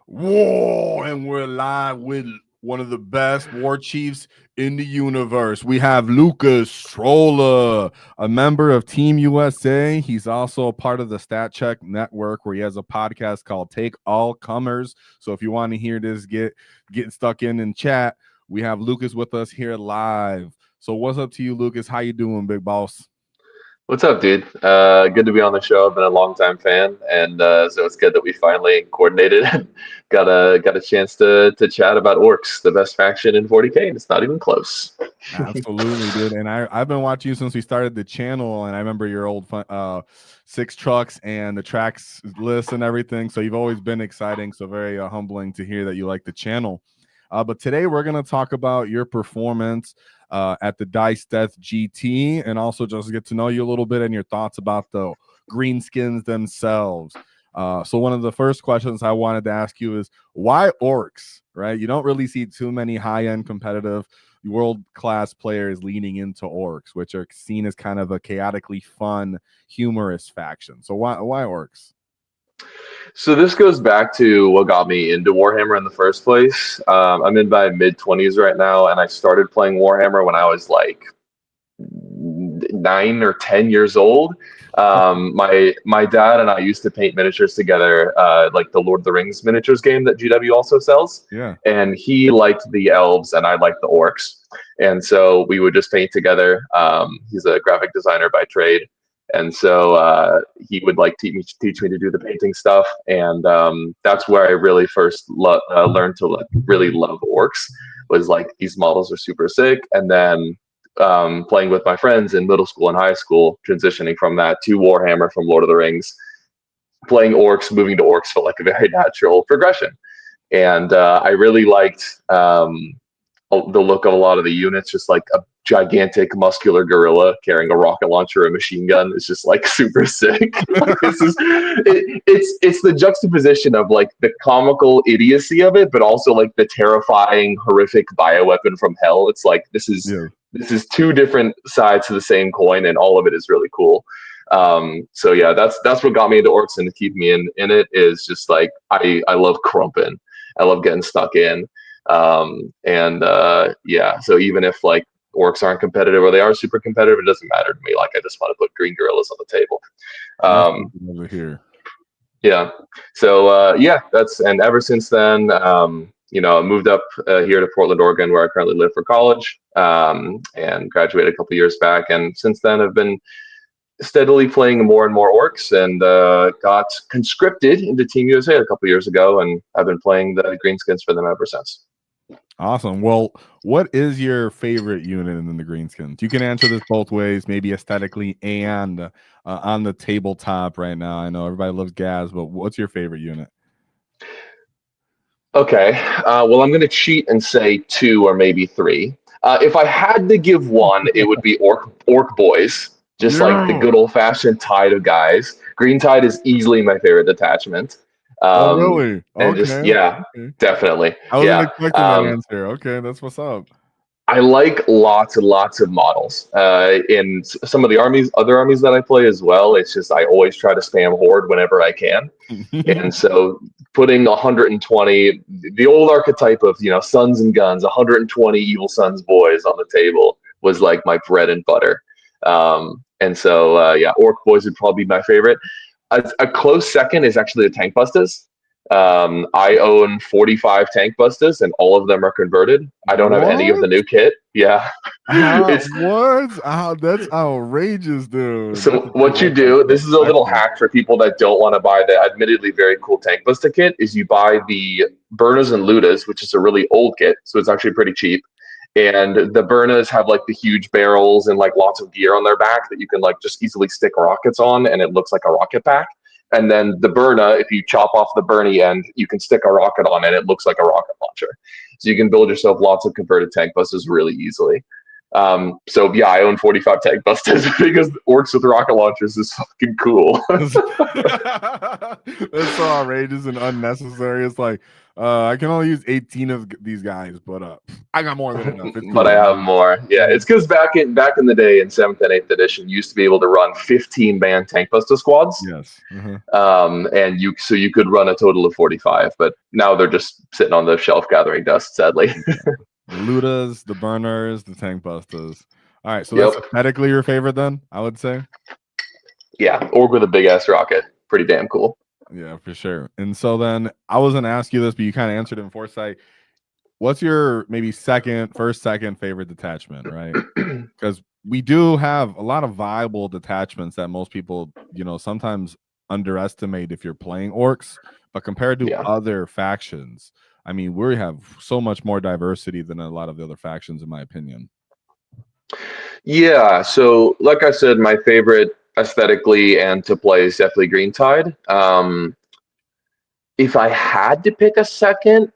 Whoa, and we're live with one of the best war chiefs in the universe. We have Lukas Troller, a member of Team USA. He's also a part of the Stat Check Network, where he has a podcast called Take All Comers. So if you want to hear this, getting stuck in and chat, we have Lukas with us here live. So what's up to you, Lukas? How you doing, big boss? What's up, dude? Good to be on the show. I've been a longtime fan, and so it's good that we finally coordinated. got a chance to chat about Orks, the best faction in 40K, and it's not even close. Absolutely, dude. And I've been watching you since we started the channel, and I remember your old six trucks and the tracks list and everything. So you've always been exciting. So very humbling to hear that you like the channel. But today we're gonna talk about your performance at the Dice Death GT, and also just get to know you a little bit and your thoughts about the greenskins themselves. So one of the first questions I wanted to ask you is why orcs, right? You don't really see too many high-end competitive world-class players leaning into orcs, which are seen as kind of a chaotically fun, humorous faction. So why orcs? So this goes back to what got me into Warhammer in the first place. I'm in my mid-20s right now, and I started playing Warhammer when I was like 9 or 10 years old. My dad and I used to paint miniatures together, like the Lord of the Rings miniatures game that GW also sells. Yeah. And he liked the elves, and I liked the orcs, and so we would just paint together. He's a graphic designer by trade, and so he would like teach me to do the painting stuff, and that's where I really first learned to really love orcs. Was like these models are super sick, and then playing with my friends in middle school and high school, transitioning from that to Warhammer from Lord of the Rings, playing orcs, moving to orcs felt like a very natural progression. And I really liked the look of a lot of the units, just like a gigantic muscular gorilla carrying a rocket launcher or a machine gun is just like super sick. It's the juxtaposition of like the comical idiocy of it, but also like the terrifying, horrific bioweapon from hell. It's like this is two different sides to the same coin, and all of it is really cool. So yeah, that's what got me into orcs, and to keep me in it is just like I love crumping. I love getting stuck in. Yeah, so even if like orcs aren't competitive or they are super competitive, it doesn't matter to me. Like I just want to put green gorillas on the table. That's Um, over here. yeah. So yeah, that's and ever since then, I moved up here to Portland, Oregon, where I currently live for college, and graduated a couple years back. And since then, I've been steadily playing more and more orcs, and got conscripted into Team USA a couple years ago, and I've been playing the greenskins for them ever since. Awesome. Well, what is your favorite unit in the greenskins? You can answer this both ways, maybe aesthetically and on the tabletop right now. I know everybody loves Gaz, but what's your favorite unit? Okay. Well, I'm going to cheat and say two or maybe three. If I had to give one, it would be Orc Boys, just like the Yeah. good old fashioned tide of guys. Green Tide is easily my favorite detachment. Oh, really? And just Okay. yeah, Okay. definitely, I wasn't yeah. expecting that answer. Okay, that's what's up. I like lots and lots of models. In some of the other armies that I play as well. It's just I always try to spam Horde whenever I can. And so putting 120, the old archetype of, sons and guns, 120 evil sons boys on the table was like my bread and butter. And so, yeah, Orc Boys would probably be my favorite. A close second is actually the Tank Bustas. I own 45 Tank Bustas, and all of them are converted. I don't have any of What? the new kit. Yeah. it's What? That's outrageous, dude. That's So a big what you win. do, this is a little Respectful. hack for people that don't want to buy the admittedly very cool Tank Buster kit, is you buy the Burners and Ludas, which is a really old kit, so it's actually pretty cheap. And the Burners have like the huge barrels and like lots of gear on their back that you can like just easily stick rockets on, and it looks like a rocket pack. And then the Burna, if you chop off the Bernie end, you can stick a rocket on, and it looks like a rocket launcher. So you can build yourself lots of converted Tank Busters really easily. So yeah, I own 45 tank busters because orcs with rocket launchers is fucking cool. That's so outrageous and unnecessary. It's like I can only use 18 of these guys, but I got more than enough. It's cool. But I have more. Yeah, it's because back in the day in 7th and 8th edition, you used to be able to run 15-man tank buster squads. Yes. And you could run a total of 45, but now they're just sitting on the shelf gathering dust, sadly. The Ludas, the Burners, the Tank Busters. All right, so that's aesthetically your favorite then, I would say? Yeah, orc with a big-ass rocket. Pretty damn cool. Yeah, for sure. And so then I was going to ask you this, but you kind of answered it in foresight. What's your maybe second favorite detachment, right? Because we do have a lot of viable detachments that most people, sometimes underestimate if you're playing orcs, but compared to other factions, I mean, we have so much more diversity than a lot of the other factions, in my opinion. Yeah, so like I said, my favorite aesthetically and to play is definitely Green Tide. If I had to pick a second,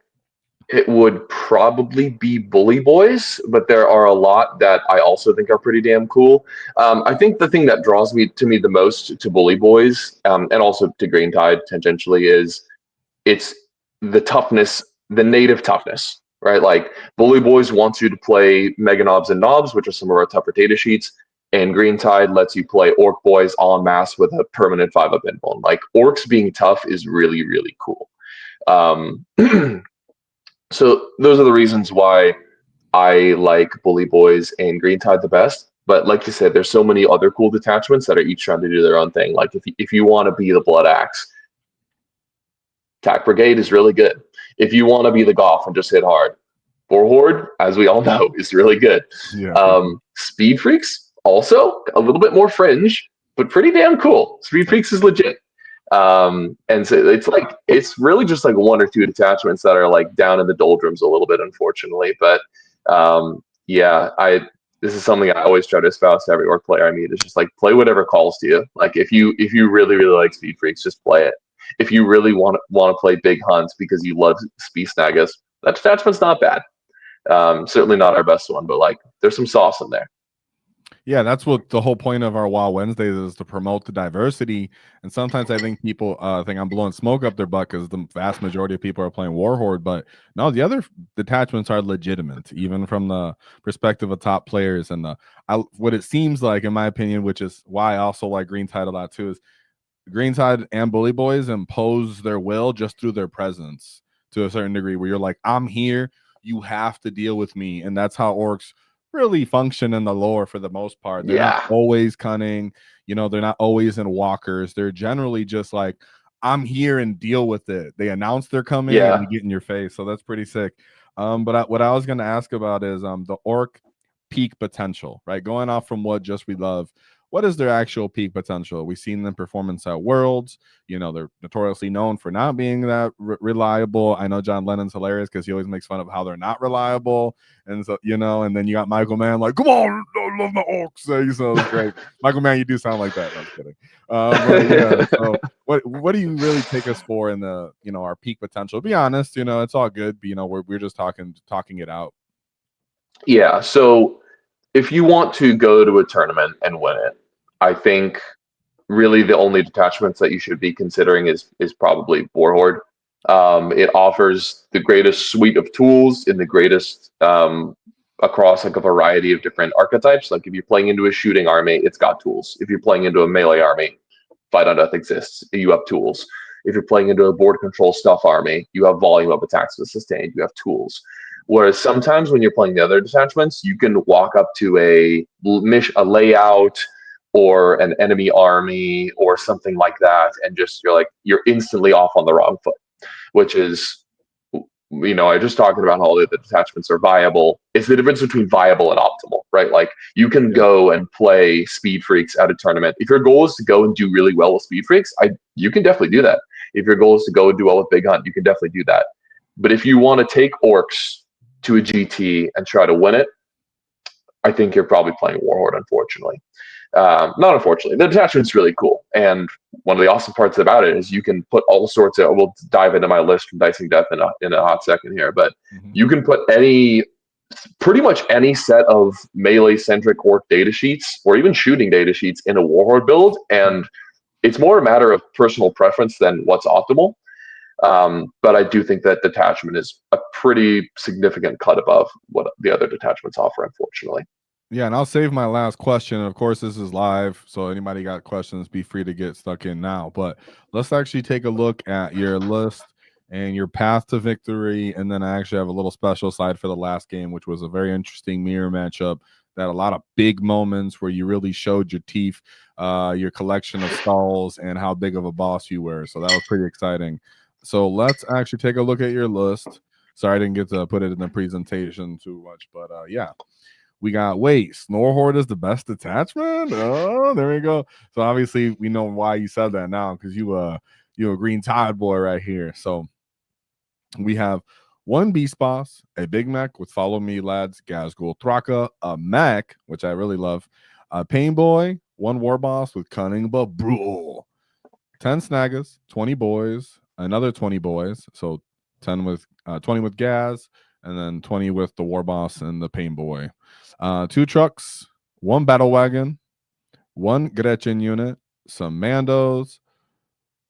it would probably be Bully Boys, but there are a lot that I also think are pretty damn cool. I think the thing that draws me the most to Bully Boys, and also to Green Tide tangentially, is it's the toughness, the native toughness, right? Like Bully Boys wants you to play Mega Knobs and Knobs, which are some of our tougher data sheets, and Green Tide lets you play Orc Boys en masse with a permanent 5-up invuln. Like orcs being tough is really, really cool. So those are the reasons why I like Bully Boys and Green Tide the best. But like you said, there's so many other cool detachments that are each trying to do their own thing. Like if you want to be the Blood Axe, Tack Brigade is really good. If you want to be the Goth and just hit hard, Boar Horde, as we all know, is really good. Yeah. Speed Freaks, also a little bit more fringe, but pretty damn cool. Speed Freaks is legit. And so it's really just like one or two detachments that are like down in the doldrums a little bit, unfortunately. But this is something I always try to espouse to every orc player I meet. It's just like play whatever calls to you. Like if you really, really like Speed Freaks, just play it. If you really want to play big hunts because you love Speed Snaggas, that detachment's not bad. Certainly not our best one, but like there's some sauce in there. Yeah, that's what the whole point of our WAAAGH Wednesdays is, to promote the diversity. And sometimes I think people think I'm blowing smoke up their butt because the vast majority of people are playing Warhorde. But no, the other detachments are legitimate, even from the perspective of top players. And what it seems like, in my opinion, which is why I also like Green Tide a lot too, is Green Tide and Bully Boys impose their will just through their presence to a certain degree, where you're like, I'm here, you have to deal with me. And that's how orcs really function in the lore for the most part. They're not always cunning, they're not always in walkers. They're generally just like, I'm here and deal with it. They announce they're coming and they get in your face. So that's pretty sick. But what I was going to ask about is the orc peak potential, right? Going off from what just we love, what is their actual peak potential? We've seen them performance at Worlds. They're notoriously known for not being that reliable. I know John Lennon's hilarious because he always makes fun of how they're not reliable. And so, and then you got Michael Mann like, come on, I love my orcs. So it's great. Michael Mann, you do sound like that. No, I'm kidding. But yeah, so what do you really take us for in the, our peak potential? Be honest, it's all good. But, we're just talking it out. Yeah. So if you want to go to a tournament and win it, I think really the only detachments that you should be considering is probably Boar Horde. It offers the greatest suite of tools in the greatest across like a variety of different archetypes. Like if you're playing into a shooting army, it's got tools. If you're playing into a melee army, Fight on Death exists. You have tools. If you're playing into a board control stuff army, you have volume of attacks with sustained. You have tools. Whereas sometimes when you're playing the other detachments, you can walk up to a layout or an enemy army or something like that, and just you're instantly off on the wrong foot, which is, I just talking about how the detachments are viable. It's the difference between viable and optimal, right? Like you can go and play Speed Freaks at a tournament. If your goal is to go and do really well with Speed Freaks, you can definitely do that. If your goal is to go and do well with Big Hunt, you can definitely do that. But if you want to take orcs to a GT and try to win it, I think you're probably playing Warhorde, unfortunately. Not unfortunately. The detachment's really cool. And one of the awesome parts about it is you can put all sorts of, we'll dive into my list from Dicing Death in a hot second here, but you can put any pretty much any set of melee-centric orc datasheets, or even shooting datasheets in a Warhorde build, and it's more a matter of personal preference than what's optimal. But I do think that detachment is a pretty significant cut above what the other detachments offer, unfortunately. Yeah, and I'll save my last question. Of course, this is live, so anybody got questions, be free to get stuck in now. But let's actually take a look at your list and your path to victory. And then I actually have a little special slide for the last game, which was a very interesting mirror matchup that a lot of big moments where you really showed your teeth, your collection of skulls, and how big of a boss you were. So that was pretty exciting. So let's actually take a look at your list. Sorry, I didn't get to put it in the presentation too much, but yeah. We got, wait, Snorhorde is the best detachment? Oh, there we go. So obviously we know why you said that now, because you a green tide boy right here. So we have one beast boss, a big mech with follow me lads, Gazgul Thraka, a mech, which I really love, a pain boy, one war boss with cunning but brutal, 10 snaggers, 20 boys, another 20 boys, so 10 with 20 with Gaz, and then 20 with the war boss and the pain boy. 2 trucks, 1 battle wagon, 1 Gretchen unit, some Mandos,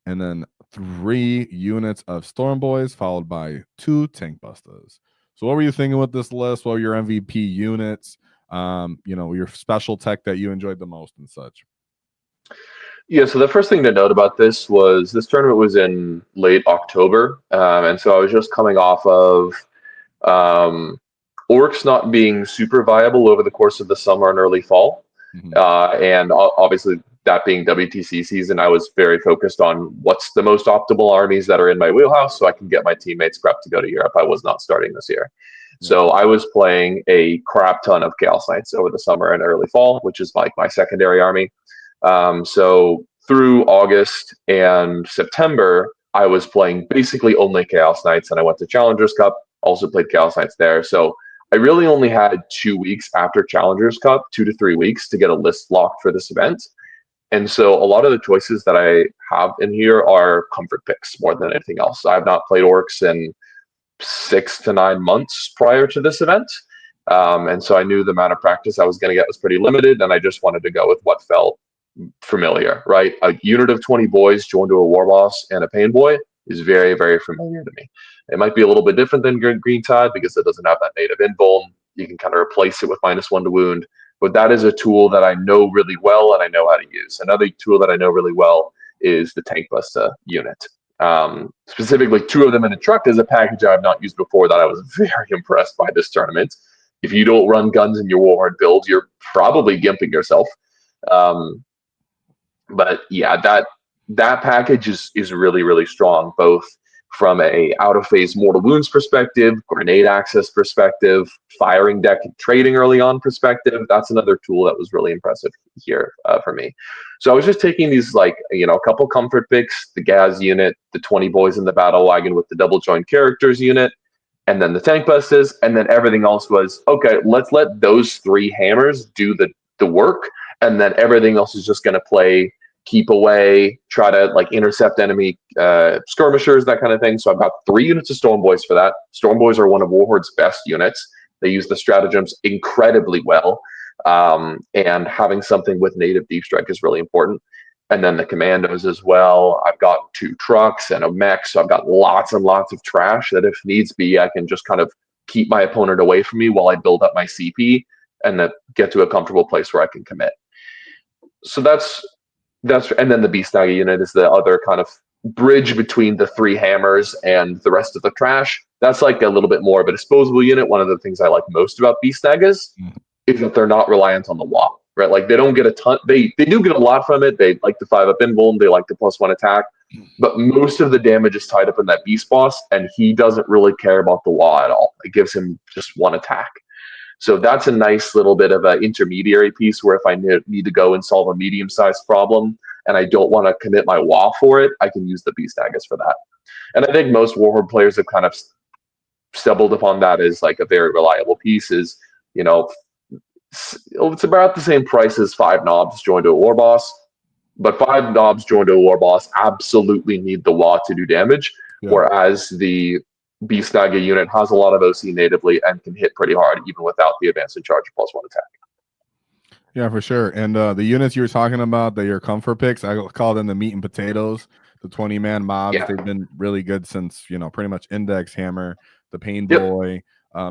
and then 3 units of Storm Boys, followed by 2 tank busters. So what were you thinking with this list? What were your MVP units? Your special tech that you enjoyed the most and such. Yeah, so the first thing to note about this was this tournament was in late October, and so I was just coming off of Orks not being super viable over the course of the summer and early fall. And obviously that being WTC season, I was very focused on what's the most optimal armies that are in my wheelhouse so I can get my teammates prepped to go to Europe. I was not starting this year. So I was playing a crap ton of Chaos Knights over the summer and early fall, which is like my secondary army. So through August and September, I was playing basically only Chaos Knights, and I went to Challengers Cup, also played Chaos Knights there. So I really only had 2 weeks after Challengers Cup, 2 to 3 weeks to get a list locked for this event. And so a lot of the choices that I have in here are comfort picks more than anything else. I have not played Orcs in 6 to 9 months prior to this event. And so I knew the amount of practice I was going to get was pretty limited, and I just wanted to go with what felt familiar, right? A unit of 20 boys joined to a war boss and a pain boy is very, very familiar to me. It might be a little bit different than Green Tide because it doesn't have that native invuln. You can kind of replace it with -1 to wound, but that is a tool that I know really well and I know how to use. Another tool that I know really well is the Tank Buster unit. Specifically, 2 of them in a truck is a package I have not used before that I was very impressed by this tournament. If you don't run guns in your Warhorde build, you're probably gimping yourself. But yeah, that package is really, really strong, both from a out-of-phase mortal wounds perspective, grenade access perspective, firing deck and trading early on perspective. That's another tool that was really impressive here for me. So I was just taking these, like, a couple comfort picks, the Gaz unit, the 20 boys in the battle wagon with the double joined characters unit, and then the tank busters, and then everything else was, okay, let's let those 3 hammers do the work, and then everything else is just going to play keep away, try to like intercept enemy skirmishers, that kind of thing. So I've got 3 units of Storm Boys for that. Storm Boys are one of Warhorde's best units. They use the stratagems incredibly well, and having something with native deep strike is really important. And then the commandos as well. I've got 2 trucks and a mech, so I've got lots and lots of trash that if needs be, I can just kind of keep my opponent away from me while I build up my CP and then get to a comfortable place where I can commit. So that's and then the Beast Snagger unit is the other kind of bridge between the 3 hammers and the rest of the trash. That's like a little bit more of a disposable unit. One of the things I like most about Beast Snaggers is that they're not reliant on the wall, right? Like they don't get a ton. They do get a lot from it. They like the 5-up invuln. They like the +1 attack, but most of the damage is tied up in that beast boss, and he doesn't really care about the wall at all. It gives him just 1 attack. So that's a nice little bit of an intermediary piece where if I need to go and solve a medium-sized problem and I don't want to commit my WAAAGH for it, I can use the Beast Daggers for that. And I think most Warhorde players have kind of stumbled upon that as like a very reliable piece. Is, it's about the same price as 5 knobs joined to a war boss, but 5 knobs joined to a war boss absolutely need the WAAAGH to do damage, whereas the Beast Naga unit, has a lot of OC natively, and can hit pretty hard even without the advanced and charge +1 attack. Yeah, for sure. And the units you were talking about, that your comfort picks, I call them the meat and potatoes, the 20-man mobs. Yeah. They've been really good since, pretty much Index Hammer, the Pain Yep. Boy,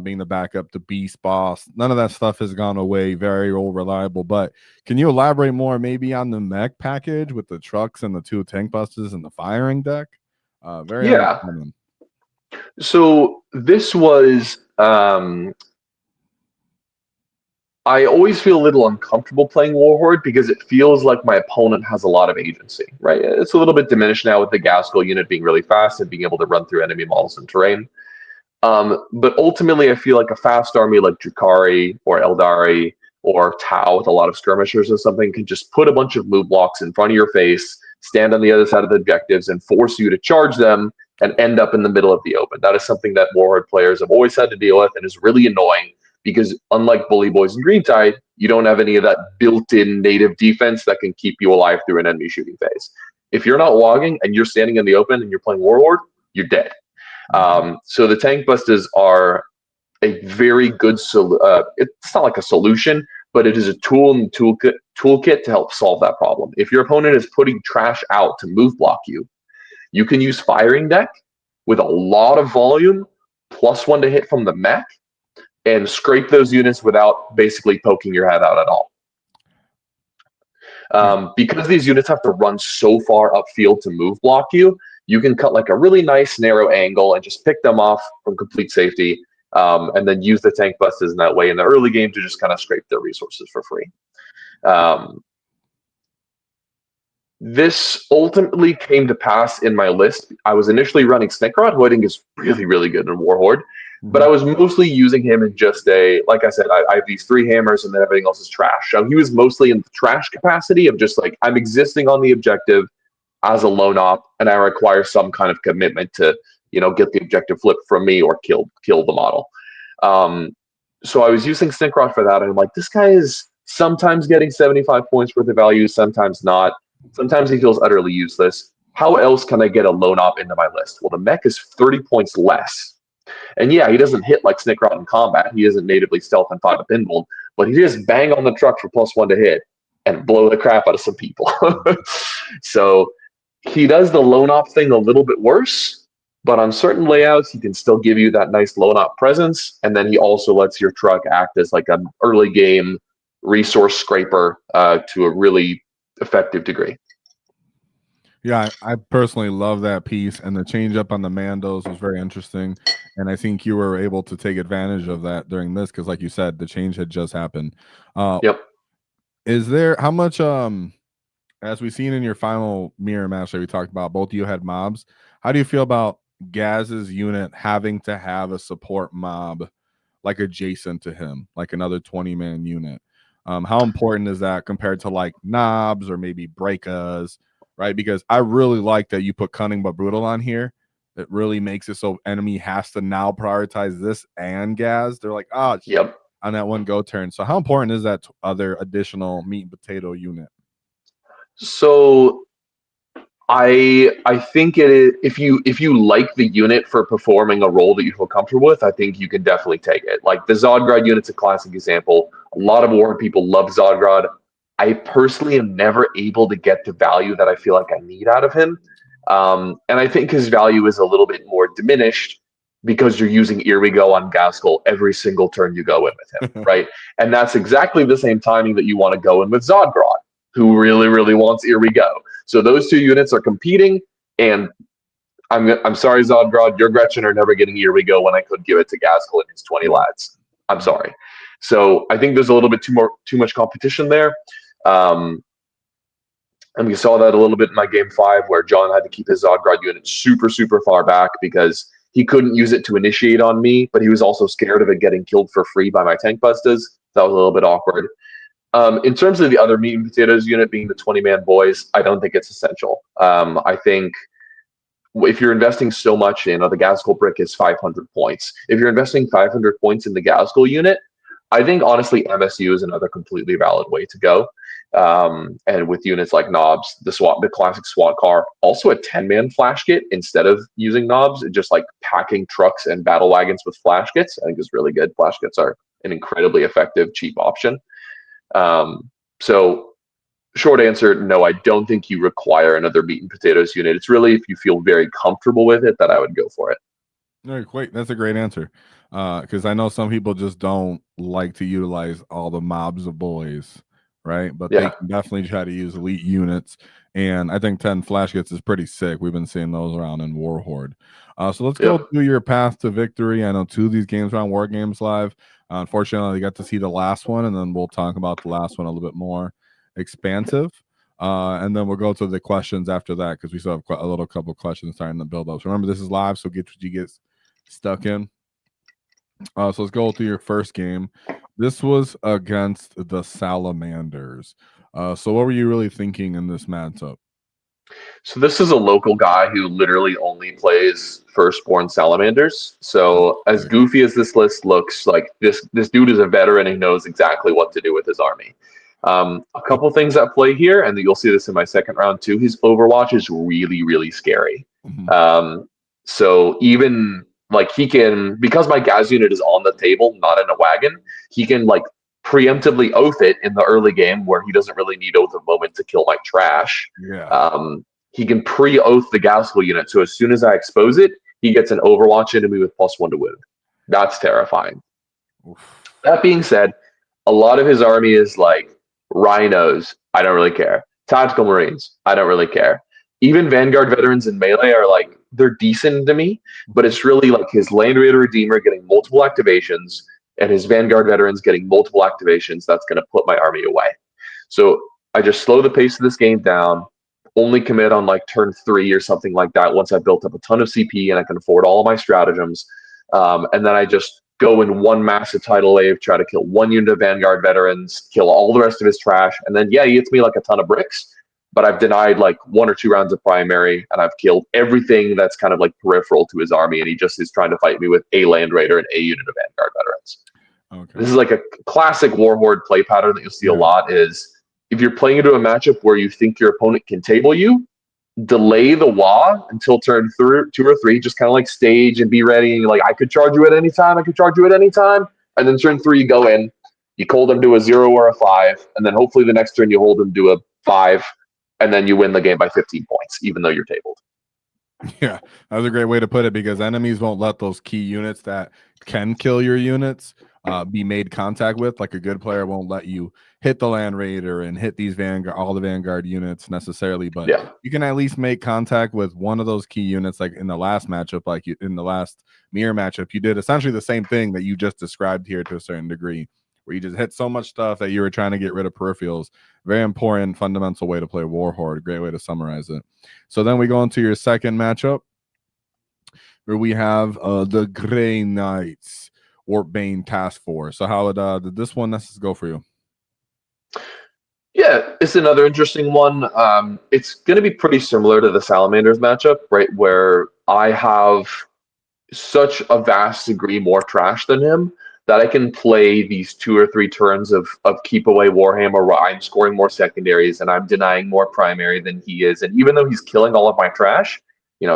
being the backup to Beast Boss. None of that stuff has gone away. Very old, reliable. But can you elaborate more maybe on the mech package with the trucks and the 2 tank busters and the firing deck? Very Yeah. uncommon. So this was I always feel a little uncomfortable playing Warhorde because it feels like my opponent has a lot of agency, right? It's a little bit diminished now with the Gaskell unit being really fast and being able to run through enemy models and terrain. But ultimately, I feel like a fast army like Drukhari or Eldari or Tau with a lot of skirmishers or something can just put a bunch of move blocks in front of your face, stand on the other side of the objectives, and force you to charge them and end up in the middle of the open. That is something that Warhorde players have always had to deal with and is really annoying because unlike Bully Boys and Green Tide, you don't have any of that built-in native defense that can keep you alive through an enemy shooting phase. If you're not WAAAGHing and you're standing in the open and you're playing Warhorde, you're dead. So the tank busters are a very good it's not like a solution, but it is a tool in the toolkit to help solve that problem. If your opponent is putting trash out to move block you, you can use firing deck with a lot of volume, +1 to hit from the mech, and scrape those units without basically poking your head out at all. Because these units have to run so far upfield to move block you, you can cut like a really nice narrow angle and just pick them off from complete safety, and then use the tank busters in that way in the early game to just kind of scrape their resources for free. This ultimately came to pass in my list. I was initially running Snickrod, who I think is really, really good in Warhorde, but I was mostly using him in just like I said, I have these 3 hammers and then everything else is trash. So he was mostly in the trash capacity of just like, I'm existing on the objective as a lone op, and I require some kind of commitment to, get the objective flipped from me or kill the model. So I was using Snickrod for that, and I'm like, this guy is sometimes getting 75 points worth of value, sometimes not. Sometimes he feels utterly useless. How else can I get a lone op into my list? Well, the mech is 30 points less. And yeah, he doesn't hit like Snickrod in combat. He isn't natively stealth and 5 pinball, but he just bang on the truck for +1 to hit and blow the crap out of some people. So he does the lone op thing a little bit worse, but on certain layouts, he can still give you that nice lone op presence. And then he also lets your truck act as like an early game resource scraper to a really effective degree. Yeah, I personally love that piece, and the change up on the Mandos was very interesting. And I think you were able to take advantage of that during this because, like you said, the change had just happened. Yep. Is there how much as we've seen in your final mirror match that we talked about, both of you had mobs. How do you feel about Gaz's unit having to have a support mob like adjacent to him, like another 20-man unit? How important is that compared to like knobs or maybe breakas, right? Because I really like that you put cunning but brutal on here. It really makes it so enemy has to now prioritize this and Gaz. They're like, oh, yep, on that one go turn. So how important is that other additional meat and potato unit? So I think it is, if you like the unit for performing a role that you feel comfortable with, I think you can definitely take it. Like the Zodgrod unit's a classic example. A lot of Warhammer people love Zodgrod. I personally am never able to get the value that I feel like I need out of him. And I think his value is a little bit more diminished because you're using Here We Go on Gaskell every single turn you go in with him, right? And that's exactly the same timing that you want to go in with Zodgrod, who really, really wants Here We Go. So those 2 units are competing, and I'm sorry, Zodgrod, your Gretchen are never getting Here We Go when I could give it to Gaskell and his 20 lads. I'm sorry. So I think there's a little bit too much competition there. And we saw that a little bit in my game 5 where John had to keep his Zodgrod unit super, super far back because he couldn't use it to initiate on me, but he was also scared of it getting killed for free by my tank busters. That was a little bit awkward. In terms of the other meat and potatoes unit being the 20-man boys, I don't think it's essential. I think if you're investing so much in, the Gaskell brick is 500 points. If you're investing 500 points in the Gaskell unit, I think honestly, MSU is another completely valid way to go. And with units like knobs, the classic SWAT car, also a 10-man flash kit instead of using knobs, just like packing trucks and battle wagons with flash kits, I think is really good. Flash kits are an incredibly effective, cheap option. So short answer, no, I don't think you require another meat and potatoes unit. It's really if you feel very comfortable with it that I would go for it. No, wait, that's a great answer. Because I know some people just don't like to utilize all the mobs of boys, right? But they Yeah. can definitely try to use elite units. And I think 10 flash kits is pretty sick. We've been seeing those around in Warhorde. So let's go Yep. through your path to victory. I know 2 of these games are on War Games Live. Unfortunately, I got to see the last one, and then we'll talk about the last one a little bit more expansive. And then we'll go to the questions after that because we still have a little couple questions starting to build up. So remember, this is live, so get what you get stuck in. So let's go through your first game. This was against the Salamanders. So what were you really thinking in this matchup? So this is a local guy who literally only plays firstborn salamanders. So as goofy as this list looks, like this dude is a veteran and knows exactly what to do with his army. A couple things at play here, and you'll see this in my second round too. His Overwatch is really, really scary. So even like he can, because my gas unit is on the table, not in a wagon, he can like preemptively oath it in the early game where he doesn't really need oath of moment to kill my trash. Yeah. He can pre-oath the Gaskell unit, so as soon as I expose it, he gets an Overwatch enemy with +1 to wound. That's terrifying. Oof. That being said, a lot of his army is like Rhinos. I don't really care. Tactical Marines. I don't really care. Even Vanguard veterans in melee are like they're decent to me, but it's really like his Land Raider Redeemer getting multiple activations and his Vanguard veterans getting multiple activations. That's going to put my army away. So I just slow the pace of this game down. Only commit on like turn 3 or something like that once I've built up a ton of CP and I can afford all of my stratagems. And then I just go in one massive tidal wave, try to kill one unit of Vanguard veterans, kill all the rest of his trash, and then he hits me like a ton of bricks. But I've denied like 1 or 2 rounds of primary, and I've killed everything that's kind of like peripheral to his army, and he just is trying to fight me with a Land Raider and a unit of Vanguard veterans. Okay. This is like a classic Warhorde play pattern that you'll see a lot is if you're playing into a matchup where you think your opponent can table you, delay the WAAAGH until turn 2 or 3, just kind of like stage and be ready. And you're like, I could charge you at any time. I could charge you at any time. And then turn 3, you go in, you hold them to a 0 or a 5. And then hopefully the next turn you hold them to a 5. And then you win the game by 15 points, even though you're tabled. Yeah, that was a great way to put it because enemies won't let those key units that can kill your units be made contact with. Like a good player won't let you hit the Land Raider and hit these all the Vanguard units necessarily, but you can at least make contact with one of those key units. Like in the last matchup, like in the last mirror matchup, you did essentially the same thing that you just described here to a certain degree, where you just hit so much stuff that you were trying to get rid of peripherals. Very important, fundamental way to play Warhorde. Great way to summarize it. So then we go into your second matchup, where we have the Grey Knights Warpbane Task Force. So how did this one go for you? Yeah, it's another interesting one. It's going to be pretty similar to the Salamanders matchup, right? Where I have such a vast degree more trash than him that I can play these 2 or 3 turns of keep away Warhammer where I'm scoring more secondaries and I'm denying more primary than he is. And even though he's killing all of my trash,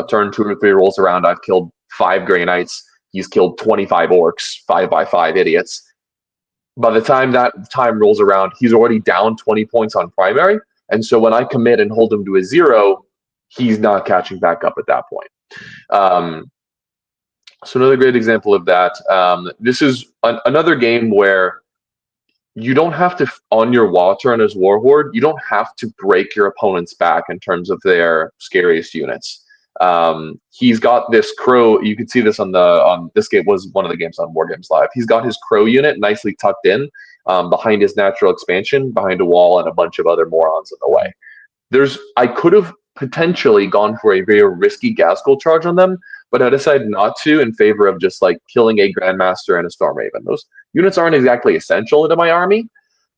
turn 2 or 3 rolls around, I've killed 5 Grey Knights. He's killed 25 Orcs, 5x5 idiots. By the time that time rolls around, he's already down 20 points on primary. And so when I commit and hold him to a 0, he's not catching back up at that point. So another great example of that. This is another game where you don't have to, on your WAAAGH turn as Warhorde, you don't have to break your opponent's back in terms of their scariest units. He's got this crow. You can see this on this game was one of the games on War Games Live. He's got his crow unit nicely tucked in behind his natural expansion, behind a wall, and a bunch of other morons in the way. I could have potentially gone for a very risky Gaskell charge on them, but I decided not to in favor of just like killing a Grandmaster and a Storm Raven. Those units aren't exactly essential into my army,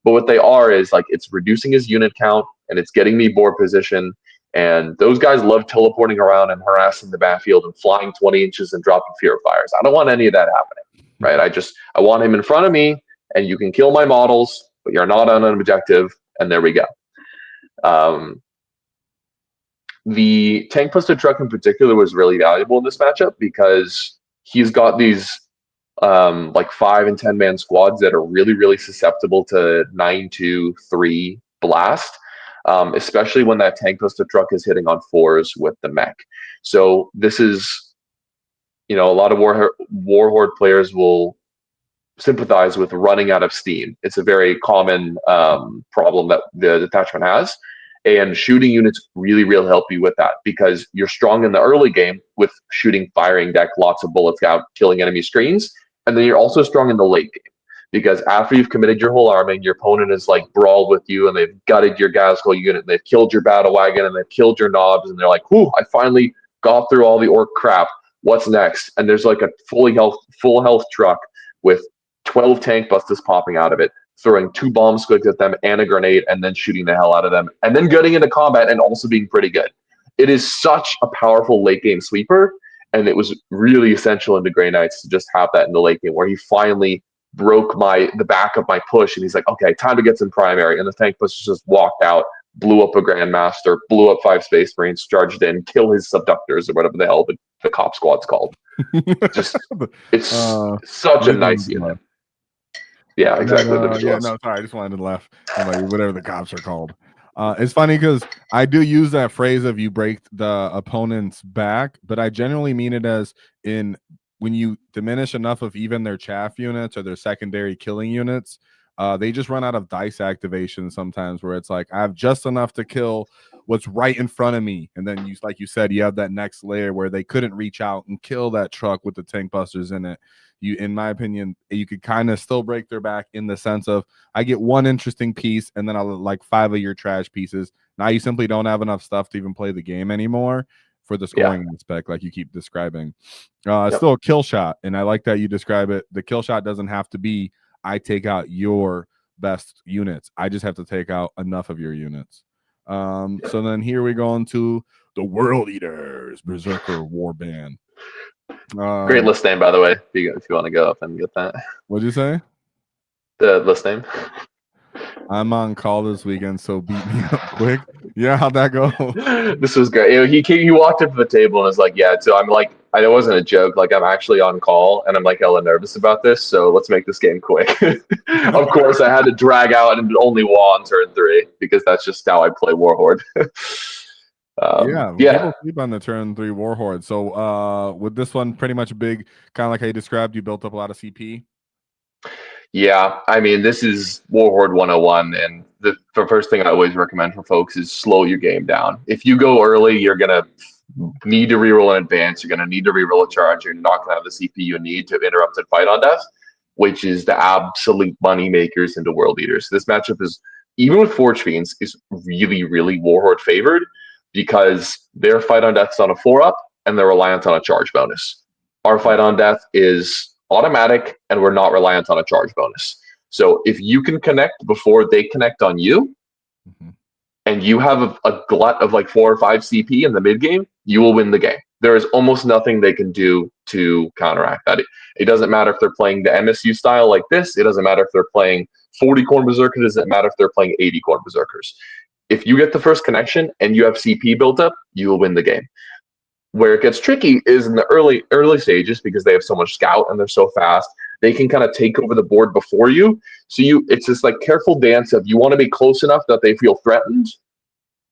but what they are is like it's reducing his unit count and it's getting me board position. And those guys love teleporting around and harassing the battlefield and flying 20 inches and dropping fear fires. I don't want any of that happening, right? I want him in front of me and you can kill my models, but you're not on an objective, and there we go. The tank posted truck in particular was really valuable in this matchup because he's got these like 5 and 10 man squads that are really susceptible to 9-2-3 blast, especially when that tank posted truck is hitting on 4s with the mech. So this is, a lot of Warhorde players will sympathize with running out of steam. It's a very common problem that the detachment has. And shooting units really help you with that because you're strong in the early game with shooting, firing deck, lots of bullets out, killing enemy screens. And then you're also strong in the late game because after you've committed your whole army, your opponent is like brawled with you and they've gutted your Gazgul unit, and they've killed your battle wagon and they've killed your knobs, and they're like, whew, I finally got through all the orc crap. What's next? And there's like a full health truck with 12 tank busters popping out of it, throwing 2 bomb squigs at them and a grenade, and then shooting the hell out of them, and then getting into combat and also being pretty good. It is such a powerful late game sweeper, and it was really essential into Grey Knights to just have that in the late game where he finally broke the back of my push, and he's like, okay, time to get some primary, and the tank push just walked out, blew up a Grandmaster, blew up 5 Space Marines, charged in, kill his subductors or whatever the hell the cop squad's called. It's such a nice unit. Yeah, exactly. No, sorry, I just wanted to laugh. Like, whatever the cops are called. It's funny because I do use that phrase of you break the opponent's back, but I generally mean it as in when you diminish enough of even their chaff units or their secondary killing units, they just run out of dice activation sometimes where it's like, I have just enough to kill what's right in front of me. And then you, like you said, you have that next layer where they couldn't reach out and kill that truck with the tank busters in it. You, in my opinion, you could kind of still break their back in the sense of I get one interesting piece and then I'll like 5 of your trash pieces. Now you simply don't have enough stuff to even play the game anymore for the scoring aspect, like you keep describing. It's still a kill shot, and I like that you describe it. The kill shot doesn't have to be I take out your best units. I just have to take out enough of your units. So then here we go into the World Eaters Berserker Warband. Great list name, by the way, if you want to go up and get that. What'd you say? The list name. I'm on call this weekend, so beat me up quick. Yeah, how'd that go? This was great. He walked up to the table and was like, yeah, so I'm like, I know it wasn't a joke, like I'm actually on call and I'm like hella nervous about this, so let's make this game quick. Of course, I had to drag out and only WAAAGH on turn 3 because that's just how I play Warhorde. People sleep on the turn 3 Warhorde. So with this one, pretty much big, kind of like how you described, you built up a lot of CP. Yeah, I mean, this is Warhorde 101, and the first thing I always recommend for folks is slow your game down. If you go early, you're going to need to reroll in advance, you're going to need to reroll a charge, you're not going to have the CP you need to interrupt and fight on death, which is the absolute money makers into World Eaters. This matchup is, even with Forge Fiends, is really Warhorde favored because their fight on death is on a 4-up, and they're reliant on a charge bonus. Our fight on death is automatic, and we're not reliant on a charge bonus. So if you can connect before they connect on you, and you have a glut of like 4 or 5 CP in the mid game, you will win the game. There is almost nothing they can do to counteract that. It doesn't matter if they're playing the MSU style like this. It doesn't matter if they're playing 40 Khorne Berserkers. It doesn't matter if they're playing 80 Khorne Berserkers. If you get the first connection and you have CP built up, you will win the game. Where it gets tricky is in the early stages because they have so much scout and they're so fast. They can kind of take over the board before you. So it's this like careful dance of you want to be close enough that they feel threatened,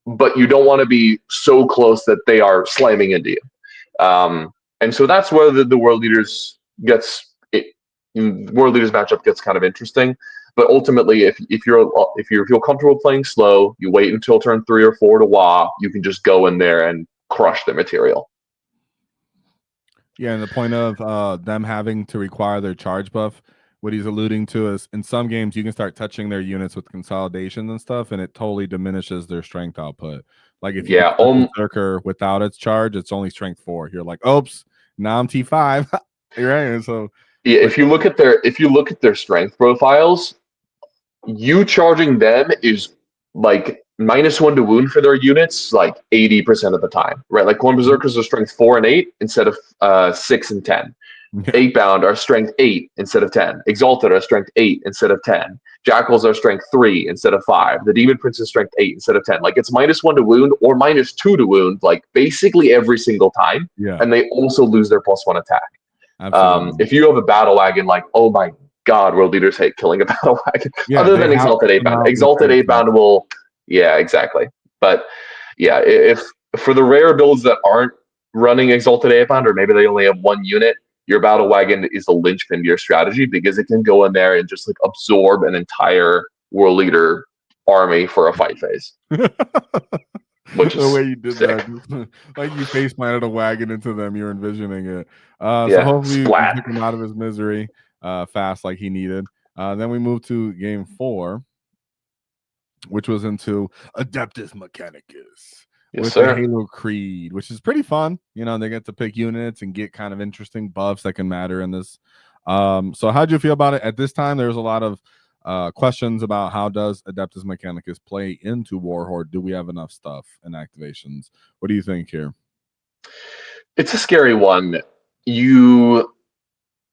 but you don't want to be so close that they are slamming into you. And so that's where the World Eaters World Eaters matchup gets kind of interesting. But ultimately, if you feel comfortable playing slow, you wait until turn 3 or 4 to WAAAGH, you can just go in there and crush the material. Yeah, and the point of them having to require their charge buff, what he's alluding to is in some games you can start touching their units with consolidations and stuff, and it totally diminishes their strength output. Like if you Berserker without its charge, it's only strength 4. You're like, oops, now I'm T5. Right? And so yeah, if you look at their strength profiles, you charging them is like -1 to wound for their units like 80% of the time, right? Like Khorne Berserkers are strength 4 and 8 instead of 6 and 10. 8-bound are strength 8 instead of 10. Exalted are strength 8 instead of 10. Jackals are strength 3 instead of 5. The Demon Prince is strength 8 instead of 10. Like it's -1 to wound or -2 to wound, like basically every single time. Yeah, And they also lose their +1 attack. absolutely. If you have a battle wagon, like, oh my god, world leaders hate killing a battle wagon. Yeah, Other they than have Exalted to come 8-bound. out with Exalted great 8-bound will, yeah, exactly. But yeah, if for the rare builds that aren't running Exalted 8-bound, or maybe they only have one unit, your battle wagon is the linchpin to your strategy because it can go in there and just like absorb an entire world leader army for a fight phase. Which the is way you did sick. that, like you face planted a wagon into them, you're envisioning it. So Yeah, hopefully you splat. took him out of his misery fast like he needed. Then we moved to game 4, which was into Adeptus Mechanicus Yes, with the sir. Halo Creed, which is pretty fun. You know, they get to pick units and get kind of interesting buffs that can matter in this. So how'd you feel about it? At this time, there's a lot of questions about how does Adeptus Mechanicus play into Warhorde? Do we have enough stuff and activations? What do you think here? It's a scary one.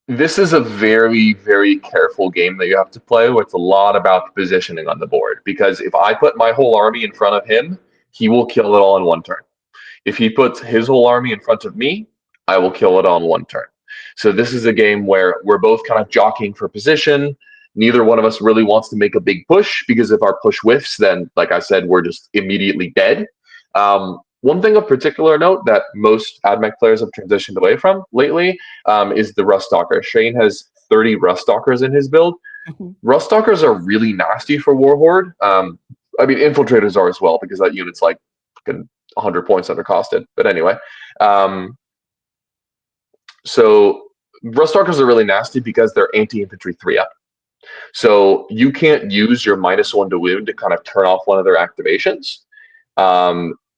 This is a very, very careful game that you have to play where it's a lot about the positioning on the board. Because if I put my whole army in front of him, he will kill it all in one turn. If he puts his whole army in front of me, I will kill it all in one turn. So this is a game where we're both kind of jockeying for position. Neither one of us really wants to make a big push because if our push whiffs, then, like I said, we're just immediately dead. One thing of particular note that most AdMech players have transitioned away from lately is the Rust Stalker. Shane has 30 Rust Stalkers in his build. Rust Stalkers are really nasty for Warhorde. I mean, Infiltrators are as well because that unit's like 100 points undercosted. But anyway, so Rust Stalkers are really nasty because they're anti-infantry 3-up. So you can't use your -1 to wound to kind of turn off one of their activations.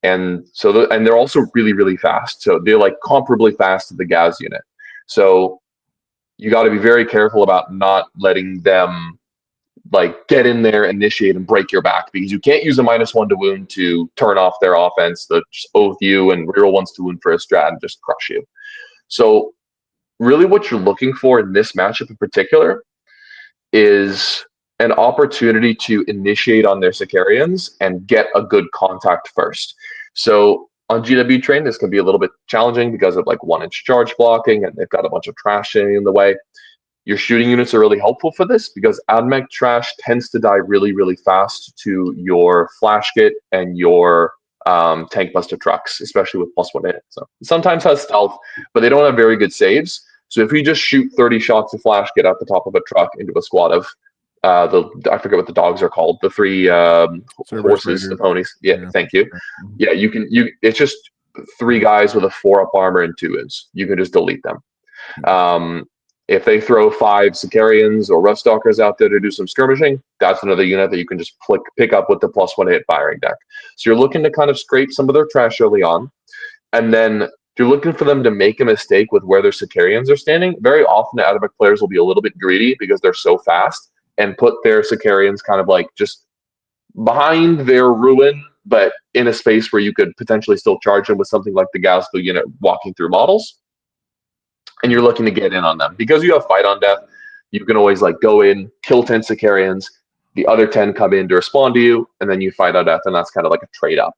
And so and they're also really, really fast. So they're like comparably fast to the Gaz unit. So you got to be very careful about not letting them like get in there, initiate, and break your back because you can't use a -1 to wound to turn off their offense. They'll just oath you and reroll 1s to wound for a strat and just crush you. So really what you're looking for in this matchup in particular is an opportunity to initiate on their Sicarians and get a good contact first. So on GW train, this can be a little bit challenging because of like 1-inch charge blocking and they've got a bunch of trash in the way. Your shooting units are really helpful for this because AdMech trash tends to die really, really fast to your flash kit and your tank buster trucks, especially with +1 in it. So it sometimes has stealth, but they don't have very good saves. So if you just shoot 30 shots of flash kit out the top of a truck into a squad of I forget what the dogs are called, the 3 horses, the ponies. Yeah, thank you. Yeah, it's just 3 guys with a 4-up armor and 2 ins. You can just delete them. If they throw 5 Sicarians or Rust Stalkers out there to do some skirmishing, that's another unit that you can just pick up with the +1 hit firing deck. So you're looking to kind of scrape some of their trash early on, and then you're looking for them to make a mistake with where their Sicarians are standing. Very often, AdMech players will be a little bit greedy because they're so fast and put their Sicarians kind of like just behind their ruin, but in a space where you could potentially still charge them with something like the Gazbo unit walking through models. And you're looking to get in on them. Because you have fight on death, you can always like go in, kill 10 Sicarians, the other 10 come in to respond to you, and then you fight on death, and that's kind of like a trade-up.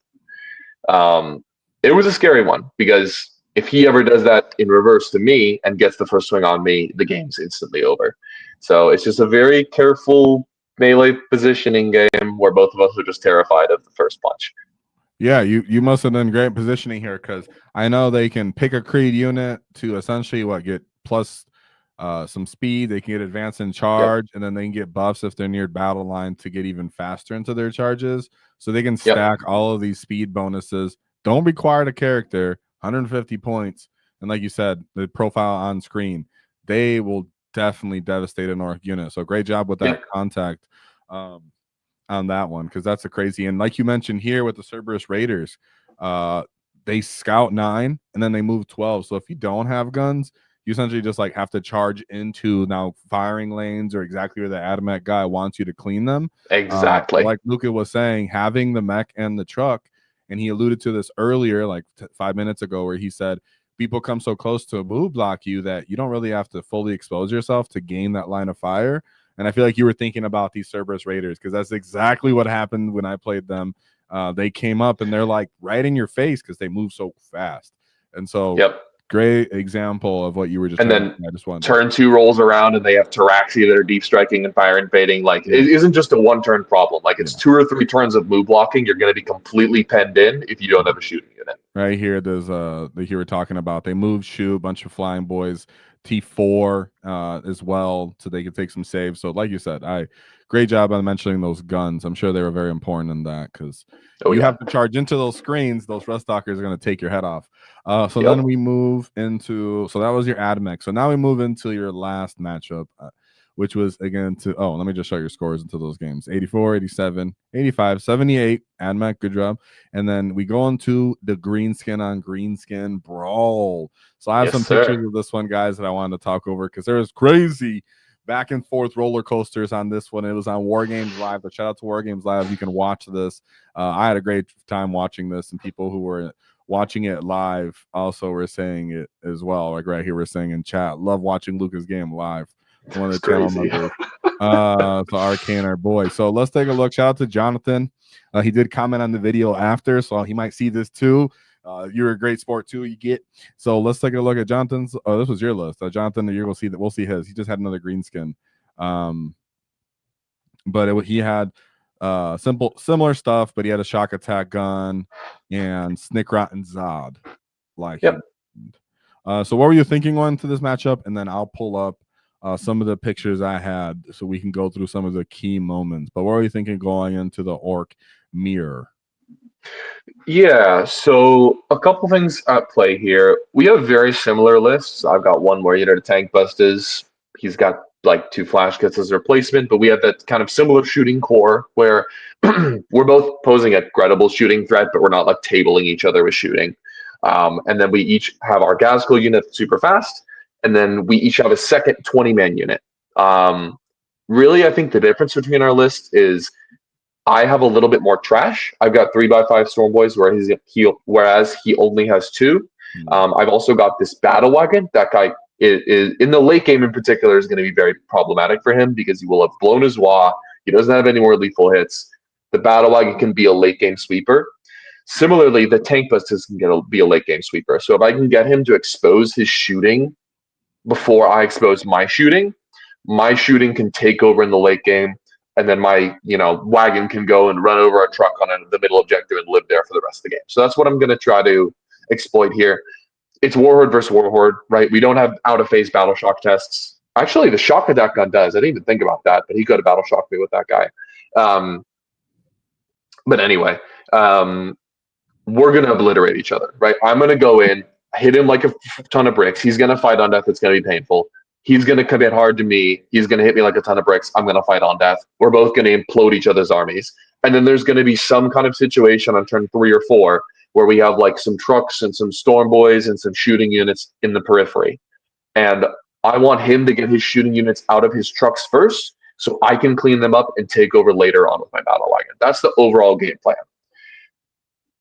It was a scary one, because if he ever does that in reverse to me and gets the first swing on me, the game's instantly over. So it's just a very careful melee positioning game where both of us are just terrified of the first punch. Yeah, you must have done great positioning here because I know they can pick a Creed unit to essentially get plus some speed. They can get advance and charge, and then they can get buffs if they're near battle line to get even faster into their charges. So they can stack all of these speed bonuses. Don't require a character, 150 points, and like you said, the profile on screen, they will definitely devastate an orc unit. So great job with that contact. On that one, because that's a crazy, and like you mentioned here with the Cerberus Raiders, they scout 9 and then they move 12. So if you don't have guns, you essentially just like have to charge into now firing lanes or exactly where the AdMech guy wants you to clean them. Exactly. Like Luca was saying, having the mech and the truck, and he alluded to this earlier, like 5 minutes ago, where he said people come so close to blue block you that you don't really have to fully expose yourself to gain that line of fire. And I feel like you were thinking about these Cerberus Raiders, because that's exactly what happened when I played them. They came up and they're like right in your face because they move so fast. And so, great example of what you were just. And then I just wanted turn 2 rolls around, and they have Taraxi that are deep striking and fire invading. Like, it isn't just a 1-turn problem. Like, it's 2 or 3 turns of move blocking. You're going to be completely penned in if you don't have a shooting unit. Right here, there's here we're talking about they move, shoot, bunch of flying boys, T4 as well, so they could take some saves. So like you said, great job on mentioning those guns. I'm sure they were very important in that, because you have to charge into those screens. Those rust stalkers are going to take your head off. So then we move into, so that was your AdMech. So now we move into your last matchup, which was again let me just show your scores into those games. 84, 87, 85, 78. AdMech, good job. And then we go into the green skin on green skin brawl. So I have some pictures of this one, guys, that I wanted to talk over, because there was crazy back and forth roller coasters on this one. It was on War Games Live. But shout out to War Games Live. You can watch this. I had a great time watching this, and people who were watching it live also were saying it as well. Like right here, we're saying in chat, love watching Lukas game live. One of the channel members. So Arcane, our boy. So let's take a look. Shout out to Jonathan. He did comment on the video after, so he might see this too. You're a great sport too. You get. So let's take a look at Jonathan's. Oh, this was your list. Jonathan, you're gonna see that. We'll see his. He just had another green skin. But he had similar stuff, but he had a shock attack gun and Snickrot and Zod. So what were you thinking going into this matchup? And then I'll pull up some of the pictures I had so we can go through some of the key moments. But what were you thinking going into the Orc mirror? Yeah, so a couple things at play here. We have very similar lists. I've got one where to tank busters. He's got like 2 flash kits as a replacement, but we have that kind of similar shooting core where we're both posing a credible shooting threat, but we're not like tabling each other with shooting. And then we each have our Gazco unit super fast, and then we each have a second 20-man unit. Really, I think the difference between our lists is I have a little bit more trash. I've got 3x5 Storm Boys, whereas he only has 2. I've also got this Battle Wagon. That guy is in the late game in particular is going to be very problematic for him, because he will have blown his WAAAGH. He doesn't have any more lethal hits. The Battle Wagon can be a late game sweeper. Similarly, the Tank Busters can be a late game sweeper. So if I can get him to expose his shooting before I expose my shooting can take over in the late game. And then my, wagon can go and run over a truck on the middle objective and live there for the rest of the game. So that's what I'm going to try to exploit here. It's Warhorde versus Warhorde, right? We don't have out-of-phase battle shock tests. Actually, the shock attack gun does. I didn't even think about that, but he could have battle shocked me with that guy. But anyway, we're going to obliterate each other, right? I'm going to go in, hit him like a ton of bricks. He's going to fight on death. It's going to be painful. He's going to commit hard to me. He's going to hit me like a ton of bricks. I'm going to fight on death. We're both going to implode each other's armies. And then there's going to be some kind of situation on turn 3 or 4 where we have like some trucks and some Storm Boys and some shooting units in the periphery. And I want him to get his shooting units out of his trucks first so I can clean them up and take over later on with my battle wagon. That's the overall game plan.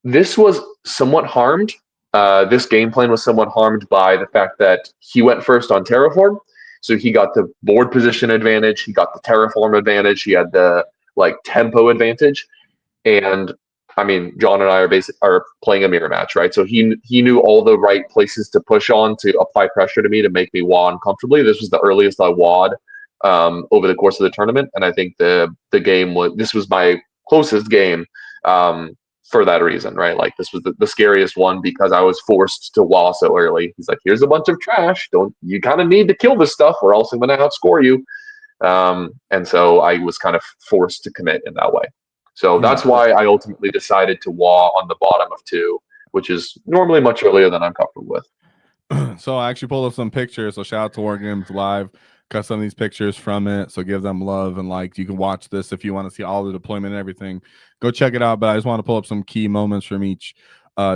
This was somewhat harmed. This game plan was somewhat harmed by the fact that he went first on Terraform. So he got the board position advantage. He got the Terraform advantage. He had the tempo advantage. And I mean, John and I are playing a mirror match, right? So he knew all the right places to push on to apply pressure to me to make me WAAAGH uncomfortably. This was the earliest I WAAAGhed over the course of the tournament, and I think this was my closest game for that reason, right? Like this was the scariest one because I was forced to WAAAGH so early. He's like, "Here's a bunch of trash. You kind of need to kill this stuff, or else I'm going to outscore you." And so I was kind of forced to commit in that way. So that's why I ultimately decided to WAAAGH on the bottom of 2, which is normally much earlier than I'm comfortable with. So I actually pulled up some pictures. So shout out to War Games Live. Got some of these pictures from it. So give them love, and you can watch this if you want to see all the deployment and everything. Go check it out. But I just want to pull up some key moments from each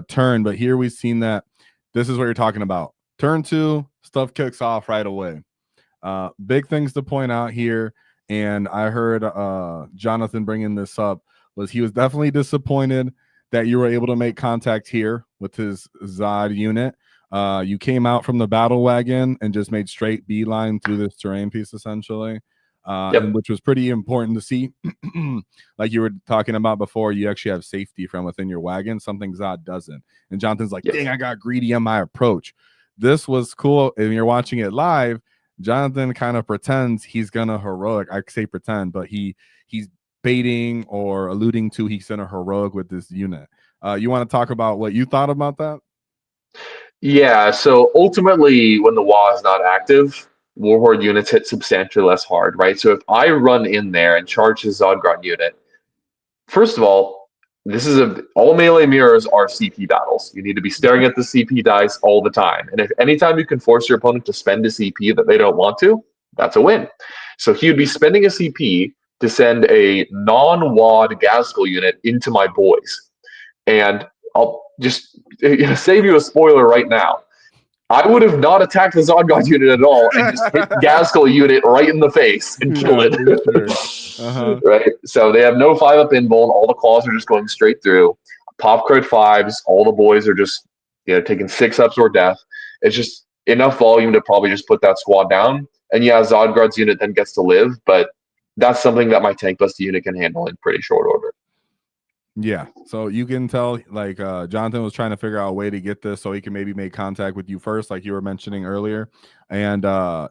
turn. But here we've seen that this is what you're talking about. Turn 2, stuff kicks off right away. Big things to point out here. And I heard Jonathan bringing this up, was he was definitely disappointed that you were able to make contact here with his Zod unit. You came out from the battle wagon and just made straight beeline through this terrain piece, essentially, and which was pretty important to see. Like you were talking about before, you actually have safety from within your wagon, something Zod doesn't. And Jonathan's like, dang, I got greedy on my approach. This was cool. And you're watching it live. Jonathan kind of pretends he's gonna heroic. I say pretend, but he's baiting or alluding to he's gonna heroic with this unit. You want to talk about what you thought about that? Yeah, so ultimately, when the WAAAGH is not active, Warhorde units hit substantially less hard, right? So if I run in there and charge the Zodgron unit, first of all, all melee mirrors are CP battles. You need to be staring at the CP dice all the time. And if anytime you can force your opponent to spend a CP that they don't want to, that's a win. So he would be spending a CP to send a non-WAD Gaskell unit into my boys. And I'll just save you a spoiler right now. I would have not attacked the Zodgod unit at all and just hit Gaskell unit right in the face and kill it. Sure. Right? So they have no 5-up invuln. All the claws are just going straight through. Pop crit 5s. All the boys are just taking 6-ups or death. It's just enough volume to probably just put that squad down. And yeah, Zodgard's unit then gets to live, but that's something that my tank busted unit can handle in pretty short order. Yeah, so you can tell like Jonathan was trying to figure out a way to get this so he can maybe make contact with you first, like you were mentioning earlier, and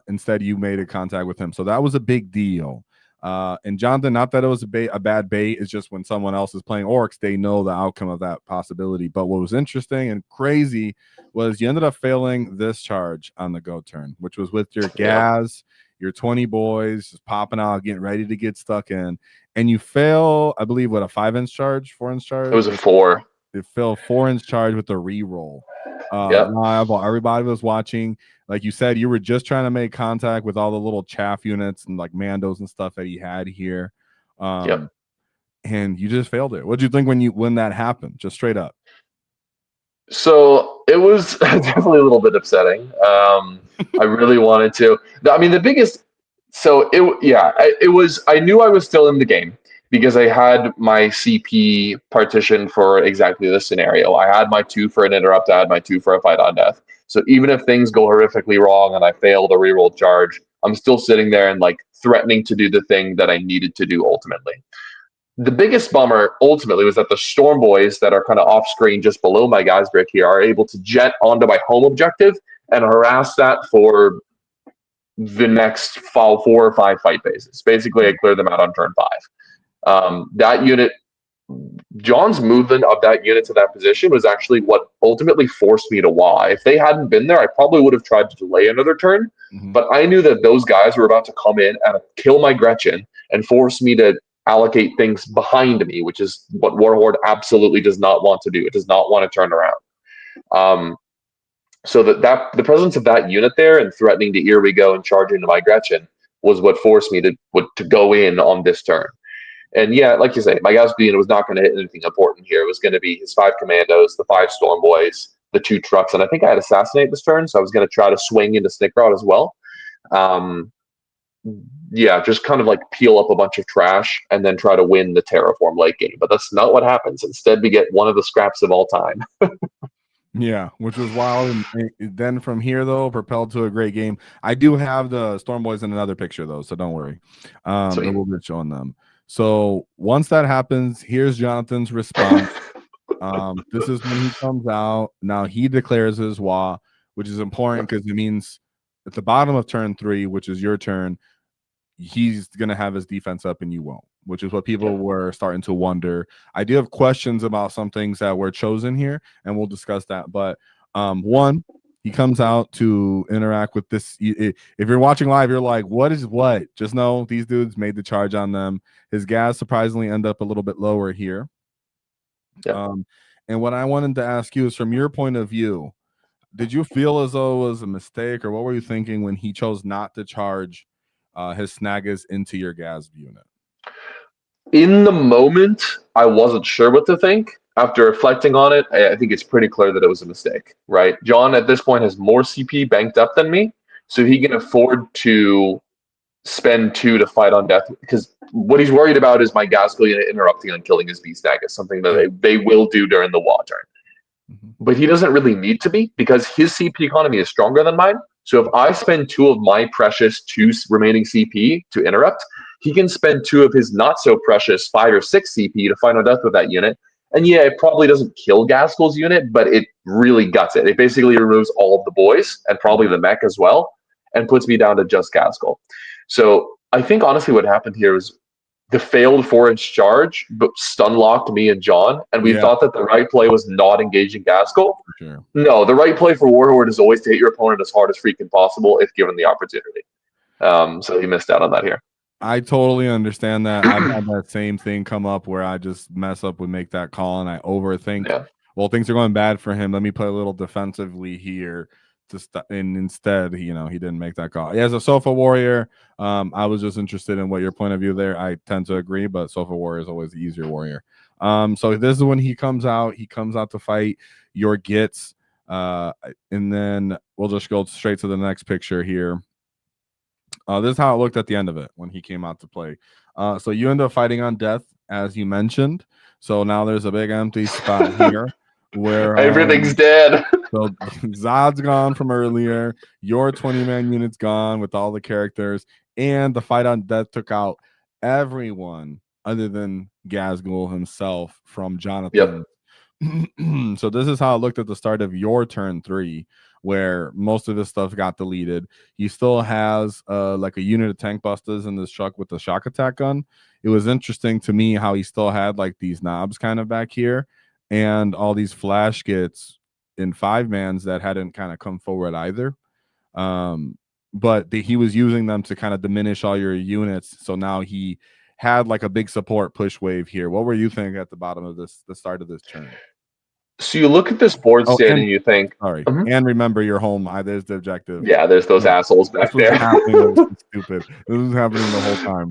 instead you made a contact with him. So that was a big deal. And Jonathan, not that it was a bad bait, it's just when someone else is playing orcs, they know the outcome of that possibility. But what was interesting and crazy was you ended up failing this charge on the go turn, which was with your gas, your 20 boys just popping out, getting ready to get stuck in. And you fail, I believe, what, a 5-inch charge, 4-inch charge? It was a 4. It fell 4-inch charge with a reroll. While everybody was watching, like you said, you were just trying to make contact with all the little chaff units and like Mandos and stuff that he had here. And you just failed it. What did you think when that happened? Just straight up. So it was definitely a little bit upsetting. I really wanted to. I mean, the biggest. So it was. I knew I was still in the game because I had my CP partition for exactly this scenario. I had my 2 for an interrupt. I had my 2 for a fight on death. So even if things go horrifically wrong and I fail the reroll charge, I'm still sitting there and like threatening to do the thing that I needed to do ultimately. The biggest bummer ultimately was that the Storm Boys that are kind of off screen just below my guys brick here are able to jet onto my home objective and harass that for the next 4 or 5 fight phases. Basically, I cleared them out on turn 5. That unit, John's movement of that unit to that position was actually what ultimately forced me to WAAAGH. If they hadn't been there, I probably would have tried to delay another turn. But I knew that those guys were about to come in and kill my Gretchen and force me to allocate things behind me, which is what Warhorde absolutely does not want to do. It does not want to turn around. So that the presence of that unit there and threatening to here we go and charge into my Gretchen was what forced me to go in on this turn. And yeah, like you say, my Gaskell unit was not going to hit anything important here. It was going to be his 5 commandos, the 5 Storm Boys, the 2 trucks, and I think I had Assassinate this turn, so I was going to try to swing into Snickrod as well. Just kind of like peel up a bunch of trash and then try to win the Terraform late game. But that's not what happens. Instead, we get one of the scraps of all time. Yeah, which was wild. And then from here, though, propelled to a great game. I do have the Storm Boys in another picture, though, so don't worry. We'll be showing them. So once that happens, here's Jonathan's response. This is when he comes out. Now he declares his WAAAGH, which is important because it means at the bottom of turn 3, which is your turn, he's going to have his defense up and you won't, which is what people were starting to wonder. I do have questions about some things that were chosen here, and we'll discuss that. But one, he comes out to interact with this. If you're watching live, you're like, what is what? Just know these dudes made the charge on them. His gas surprisingly end up a little bit lower here. And what I wanted to ask you is, from your point of view, did you feel as though it was a mistake, or what were you thinking when he chose not to charge his Snaggers into your gas unit? In the moment, I wasn't sure what to think. After reflecting on it, I think it's pretty clear that it was a mistake, right? John, at this point, has more CP banked up than me, so he can afford to spend 2 to fight on death, because what he's worried about is my Gaskell unit interrupting and killing his Beast Snaggers, something that they will do during the WAAAGH turn. but he doesn't really need to be because his CP economy is stronger than mine. So if I spend 2 of my precious 2 remaining CP to interrupt, he can spend 2 of his not so precious 5 or 6 CP to final death with that unit. And yeah, it probably doesn't kill Gaskell's unit, but it really guts it. It basically removes all of the boys and probably the mech as well, and puts me down to just Gaskell. So I think honestly what happened here is the failed 4-inch charge but stun locked me and John, and we thought that the right play was not engaging Gaskell. Sure. No, the right play for Warhorde is always to hit your opponent as hard as freaking possible if given the opportunity. So he missed out on that here. I totally understand that. I've had that same thing come up where I just mess up and make that call and I overthink. Yeah. Well, things are going bad for him. Let me play a little defensively here and instead, he didn't make that call. As a Sofa Warrior, I was just interested in what your point of view there. I tend to agree, but Sofa Warrior is always the easier warrior. So this is when he comes out. He comes out to fight your Gits, and then we'll just go straight to the next picture here. This is how it looked at the end of it when he came out to play. So you end up fighting on death, as you mentioned. So now there's a big empty spot here where everything's dead. So Zod's gone from earlier. Your 20-man unit's gone with all the characters, and the fight on death took out everyone other than Gaskell himself from Jonathan. Yep. So this is how it looked at the start of your turn 3, where most of this stuff got deleted. He still has like a unit of tank busters in this truck with the shock attack gun. It was interesting to me how he still had like these knobs kind of back here and all these flash kits in 5-mans that hadn't kind of come forward either. But he was using them to kind of diminish all your units. So now he had like a big support push wave here. What were you thinking at the bottom of the start of this turn? So you look at this board state and you think, sorry, and remember your home. There's the objective. Yeah, there's those assholes back there. Stupid. This was happening the whole time.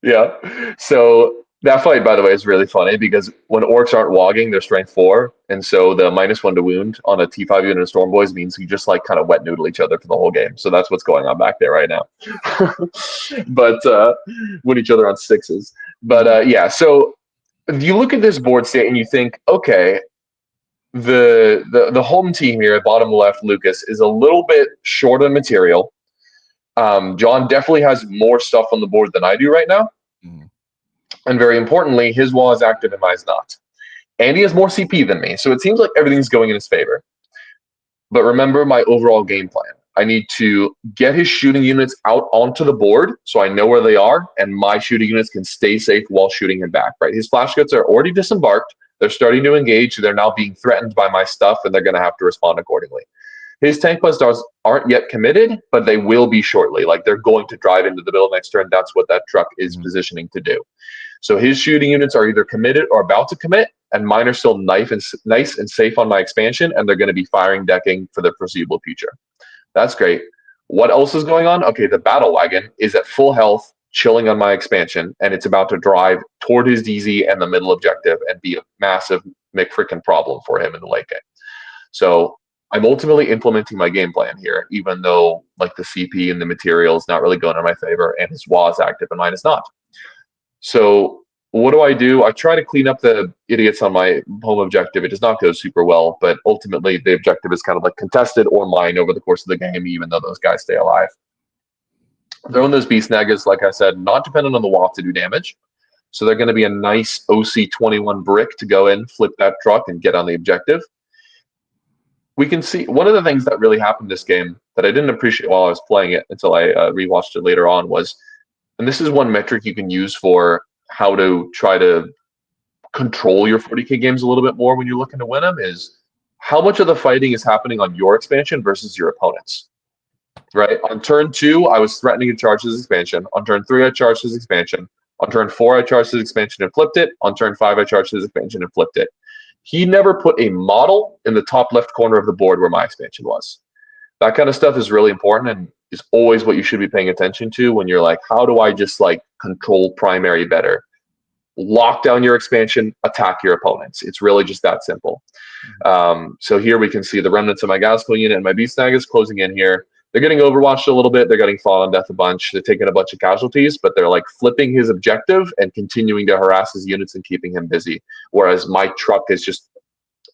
Yeah. So that fight, by the way, is really funny because when orcs aren't WAAAGHing, they're strength 4, and so the -1 to wound on a T5 unit of Storm Boys means you just like kind of wet noodle each other for the whole game. So that's what's going on back there right now. But win each other on 6s. But yeah, so you look at this board state and you think, okay, the home team here at bottom left, Lucas, is a little bit short on material. John definitely has more stuff on the board than I do right now. And very importantly, his wall is active and mine's not. And he has more CP than me, so it seems like everything's going in his favor. But remember my overall game plan. I need to get his shooting units out onto the board so I know where they are, and my shooting units can stay safe while shooting him back, right? His flash guts are already disembarked. They're starting to engage. They're now being threatened by my stuff, and they're going to have to respond accordingly. His tank busters aren't yet committed, but they will be shortly. Like they're going to drive into the middle next turn. That's what that truck is positioning to do. So his shooting units are either committed or about to commit, and mine are still nice and safe on my expansion, and they're going to be firing decking for the foreseeable future. That's great. What else is going on? Okay, the battle wagon is at full health, chilling on my expansion, and it's about to drive toward his DZ and the middle objective and be a massive McFrickin' problem for him in the late game. So I'm ultimately implementing my game plan here, even though like the CP and the material is not really going in my favor, and his WAAAGH is active and mine is not. So what do? I try to clean up the idiots on my home objective. It does not go super well, but ultimately the objective is kind of like contested or mine over the course of the game, even though those guys stay alive. Throwing those beast nagas, like I said, not dependent on the WAAAGH to do damage. So they're going to be a nice OC21 brick to go in, flip that truck, and get on the objective. We can see one of the things that really happened this game that I didn't appreciate while I was playing it until I rewatched it later on was, and this is one metric you can use for how to try to control your 40K games a little bit more when you're looking to win them, is how much of the fighting is happening on your expansion versus your opponent's. Right? On turn 2, I was threatening to charge his expansion. On turn 3, I charged his expansion. On turn 4, I charged his expansion and flipped it. On turn 5, I charged his expansion and flipped it. He never put a model in the top left corner of the board where my expansion was. That kind of stuff is really important and is always what you should be paying attention to when you're like, how do I just like control primary better? Lock down your expansion, attack your opponents. It's really just that simple. So here we can see the remnants of my Gaskell unit and my Beast Nagas closing in here. They're getting overwatched a little bit. They're getting fallen death a bunch. They're taking a bunch of casualties, but they're like flipping his objective and continuing to harass his units and keeping him busy. Whereas my truck is just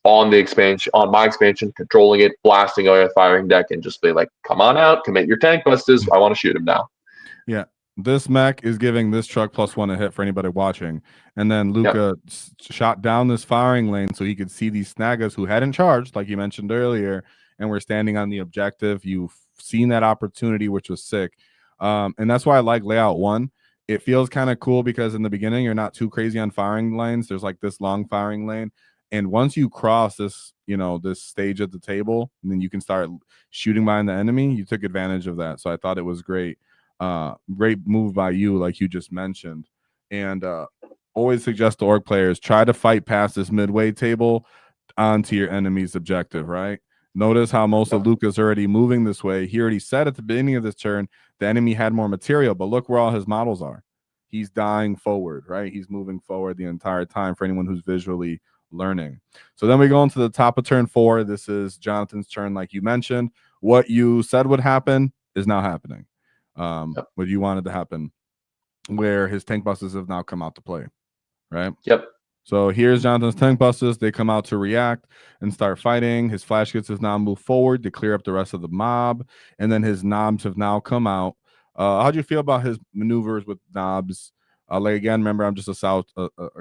on the expansion, on my expansion, controlling it, blasting away a firing deck, and just be like, come on out, commit your tank busters. I want to shoot him now. Yeah. This mech is giving this truck +1 a hit for anybody watching. And then Luca shot down this firing lane so he could see these snaggas who hadn't charged, like you mentioned earlier, and were standing on the objective. You've seen that opportunity, which was sick. And that's why I like layout 1. It feels kind of cool because in the beginning, you're not too crazy on firing lanes. There's like this long firing lane. And once you cross this, this stage at the table, and then you can start shooting behind the enemy, you took advantage of that. So I thought it was great. Great move by you, like you just mentioned. And always suggest to orc players, try to fight past this midway table onto your enemy's objective, right? Notice how most of Luca's already moving this way. He already said at the beginning of this turn the enemy had more material, but look where all his models are. He's dying forward, right? He's moving forward the entire time for anyone who's visually learning. So then we go into the top of turn 4. This is Jonathan's turn, like you mentioned. What you said would happen is now happening. What you wanted to happen, where his tank busters have now come out to play, right? Yep. So here's Jonathan's tank busters. They come out to react and start fighting. His flash kits has now moved forward to clear up the rest of the mob, and then his knobs have now come out. How do you feel about his maneuvers with knobs? Like again, remember, I'm just a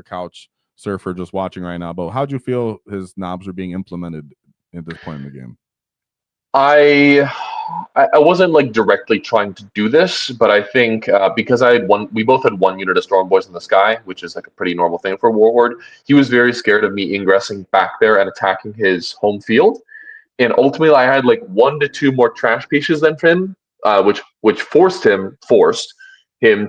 couch surfer just watching right now. But how do you feel his knobs are being implemented at this point in the game? I wasn't like directly trying to do this, but I think because we both had 1 unit of Storm Boys in the sky, which is like a pretty normal thing for Warhorde. He was very scared of me ingressing back there and attacking his home field, and ultimately I had like 1 to 2 more trash pieces than him, which forced him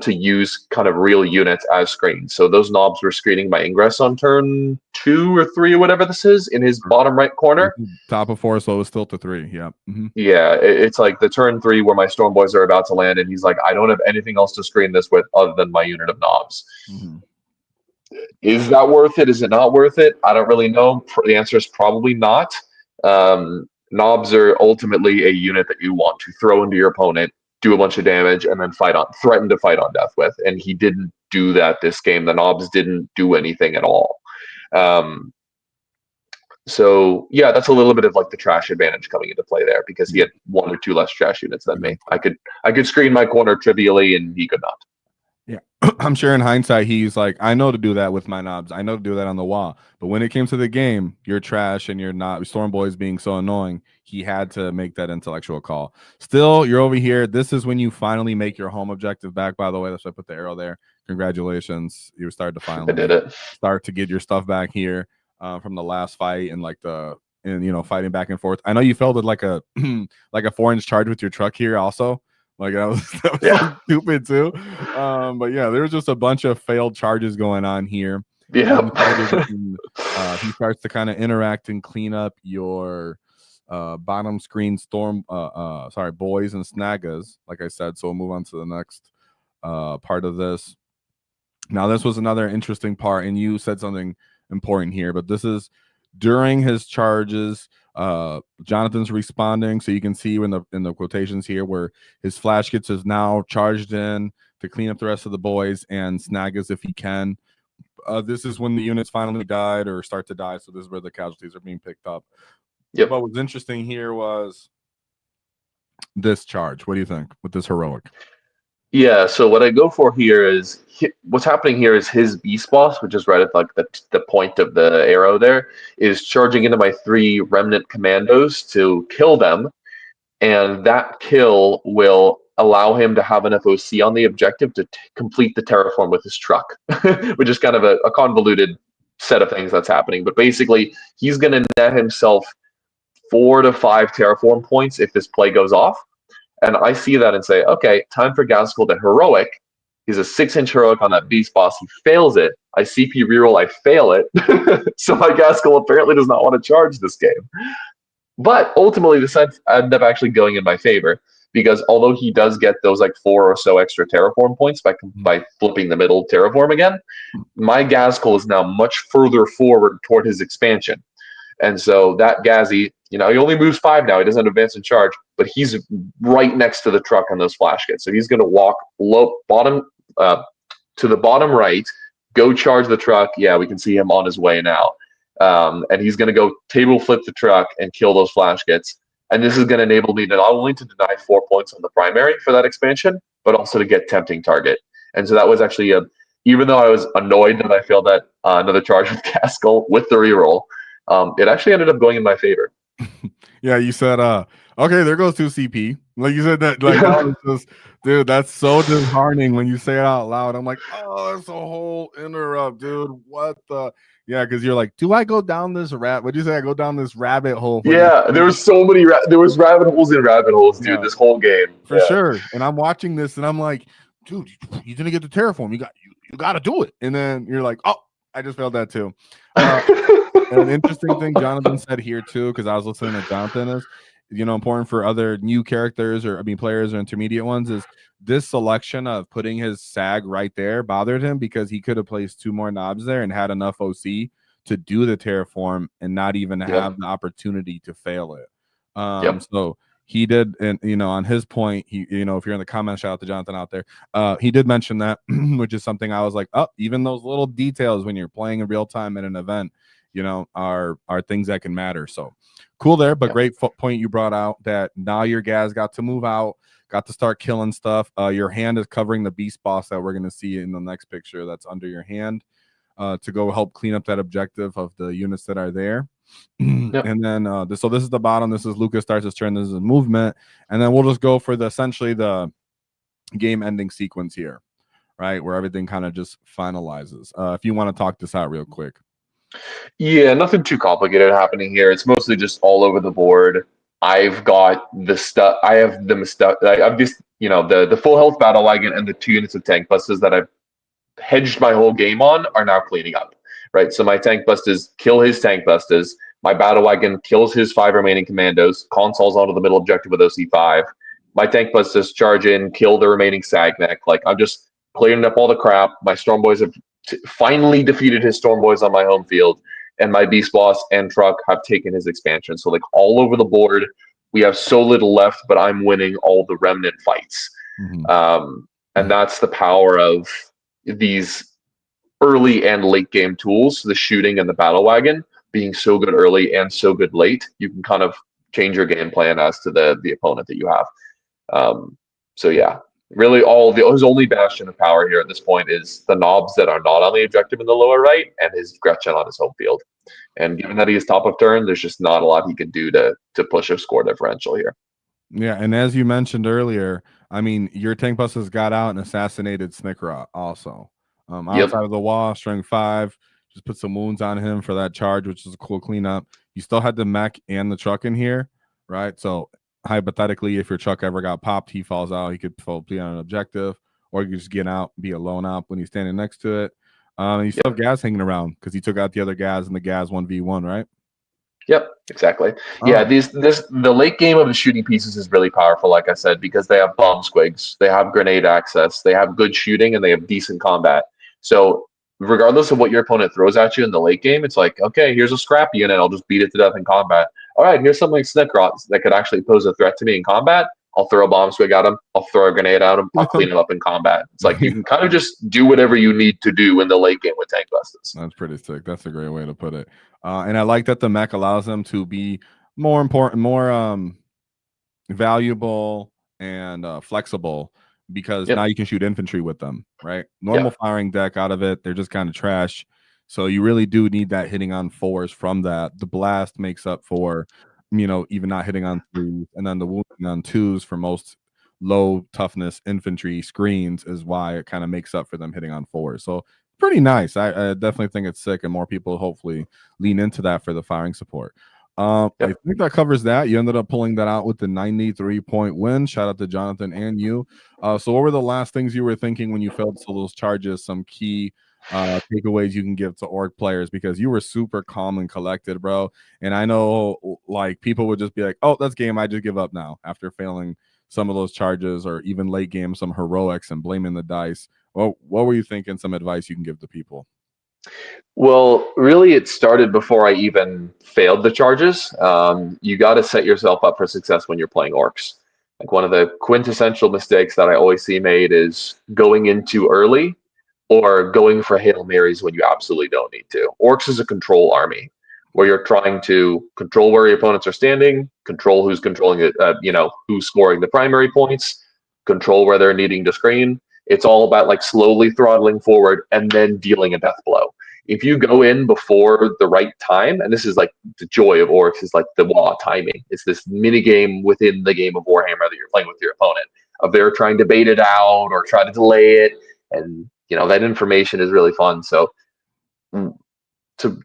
to use kind of real units as screens. So those knobs were screening my ingress on turn 2 or 3 or whatever this is in his bottom right corner. Top of 4, so it's still to 3. Yeah. Mm-hmm. Yeah, it's like the turn 3 where my Storm Boys are about to land, and he's like, I don't have anything else to screen this with other than my unit of knobs. Mm-hmm. Is that worth it? Is it not worth it? I don't really know. The answer is probably not. Knobs are ultimately a unit that you want to throw into your opponent, do a bunch of damage, and then threaten to fight on death with. And he didn't do that this game. The knobs didn't do anything at all. So yeah, that's a little bit of like the trash advantage coming into play there, because he had 1 or 2 less trash units than me. I could screen my corner trivially, and he could not. Yeah, I'm sure in hindsight he's like, I know to do that with my knobs. I know to do that on the wall. But when it came to the game, you're trash and you're not. Storm Boys being so annoying, he had to make that intellectual call. Still, you're over here. This is when you finally make your home objective back. By the way, that's why I put the arrow there. Congratulations, you started to finally start to get your stuff back here from the last fight and fighting back and forth. I know you failed at like a like a 4-inch charge with your truck here also. Like that was so stupid too. But yeah, there's just a bunch of failed charges going on here. Yeah. He starts to kind of interact and clean up your bottom screen boys and snaggas, like I said. So we'll move on to the next part of this. Now, this was another interesting part, and you said something important here, but this is during his charges. Jonathan's responding, so you can see in the quotations here where his flash kits is now charged in to clean up the rest of the boys and snaggas if he can. This is when the units finally died or start to die, so this is where the casualties are being picked up. Yep. What was interesting here was this charge. What do you think with this heroic? Yeah, so what I go for here is what's happening here is his beast boss, which is right at like the point of the arrow there, is charging into my 3 remnant commandos to kill them, and that kill will allow him to have enough OC on the objective to complete the terraform with his truck, which is kind of a convoluted set of things that's happening. But basically, he's going to net himself 4 to 5 terraform points if this play goes off. And I see that and say, okay, time for Gaskell to heroic. He's a 6-inch heroic on that beast boss. He fails it. I CP reroll, I fail it. So my Gaskell apparently does not want to charge this game. But ultimately, this ended up actually going in my favor, because although he does get those like 4 or so extra terraform points by flipping the middle terraform again, my Gaskell is now much further forward toward his expansion. And so that Gazzy, he only moves 5 now. He doesn't advance and charge, but he's right next to the truck on those flash kits. So he's going to walk to the bottom right, go charge the truck. Yeah, we can see him on his way now. and he's going to go table flip the truck and kill those flash gets. And this is going to enable me to not only to deny 4 points on the primary for that expansion, but also to get tempting target. And so that was actually even though I was annoyed that I failed that another charge with Castle with the reroll, it actually ended up going in my favor. Yeah, you said, okay, there goes 2 CP. Like you said that, like that was just, dude, that's so disheartening when you say it out loud. I'm like, oh, that's a whole interrupt, dude. What the? Yeah, because you're like, do I go down this what'd you say? I go down this rabbit hole. Yeah, there was so many, there was rabbit holes in rabbit holes, dude, this whole game. For sure. And I'm watching this and I'm like, dude, you didn't get the terraform. You got to do it. And then you're like, oh, I just failed that too. An interesting thing Jonathan said here too, because I was listening to Jonathan, is important for other new characters or players or intermediate ones, is this selection of putting his SAG right there bothered him because he could have placed 2 more knobs there and had enough OC to do the terraform and not even have the opportunity to fail it. So he did, and on his point, he, if you're in the comments, shout out to Jonathan out there. He did mention that, which is something I was like, oh, even those little details when you're playing in real time at an event, are things that can matter. So cool there, but great point you brought out that now your guys got to move out, got to start killing stuff. Your hand is covering the beast boss that we're going to see in the next picture that's under your hand, to go help clean up that objective of the units that are there. And then so this is the bottom. This is Lukas starts his turn. This is a movement, and then we'll just go for essentially the game ending sequence here, right, where everything kind of just finalizes. If you want to talk this out real quick. Yeah, nothing too complicated happening here. It's mostly just all over the board. I've got the stuff. I have the stuff. I've just the full health battle wagon and the 2 units of tank busters that I've hedged my whole game on are now cleaning up. Right, so my tank busters kill his tank busters. My battle wagon kills his 5 remaining commandos. Consoles onto the middle objective with OC5. My tank busters charge in, kill the remaining SAG-Mech. Like, I'm just clearing up all the crap. My Storm Boys have finally defeated his Storm Boys on my home field, and my Beast Boss and Trukk have taken his expansion. So, like, all over the board, we have so little left, but I'm winning all the remnant fights. And that's the power of these early and late game tools, the shooting and the battle wagon being so good early and so good late. You can kind of change your game plan as to the opponent that you have. So yeah, really his only bastion of power here at this point is the knobs that are not on the objective in the lower right and his Gretchen on his home field. And given that he is top of turn, there's just not a lot he can do to push a score differential here. Yeah, and as you mentioned earlier, I mean, your tank busters got out and assassinated Snickrot also. Outside of the wall, strength 5, just put some wounds on him for that charge, which is a cool cleanup. You still had the mech and the truck in here, right? So hypothetically, if your truck ever got popped, he falls out. He could be on an objective, or you could just get out, be alone out when he's standing next to it. You still have gas hanging around because he took out the other gas in the gas 1v1, right? Yep, exactly. Yeah, the late game of the shooting pieces is really powerful, like I said, because they have bomb squigs, they have grenade access, they have good shooting, and they have decent combat. So regardless of what your opponent throws at you in the late game, it's like, okay, here's a scrap unit, I'll just beat it to death in combat. All right, here's something like Snickrot that could actually pose a threat to me in combat. I'll throw a bomb swig at him. I'll throw a grenade at him. I'll clean him up in combat. It's like you can kind of just do whatever you need to do in the late game with tank busters. That's pretty sick. That's a great way to put it. And I like that the mech allows them to be more important, more valuable and flexible, because now you can shoot infantry with them, right? Normal firing deck out of it, they're just kind of trash. So you really do need that hitting on 4s from that. The blast makes up for, even not hitting on 3s, and then the wounding on 2s for most low toughness infantry screens is why it kind of makes up for them hitting on 4s. So pretty nice. I definitely think it's sick, and more people hopefully lean into that for the firing support. I think that covers that. You ended up pulling that out with the 93-point win. Shout out to Jonathan and you. So what were the last things you were thinking when you failed some of those charges? Some key takeaways you can give to orc players, because you were super calm and collected, bro. And I know like people would just be like, oh, that's game, I just give up now after failing some of those charges, or even late game some heroics and blaming the dice. Well, what were you thinking? Some advice you can give to people? Well, really, it started before I even failed the charges. You got to set yourself up for success when you're playing orcs. Like, one of the quintessential mistakes that I always see made is going in too early or going for Hail Marys when you absolutely don't need to. Orcs is a control army. where you're trying to control where your opponents are standing, control who's controlling it, who's scoring the primary points, control where they're needing to screen. It's all about like slowly throttling forward and then dealing a death blow. If you go in before the right time, and this is like the joy of Orks, is like the WAAAGH timing. It's this mini game within the game of Warhammer that you're playing with your opponent. Of they're trying to bait it out or try to delay it, and that information is really fun. So to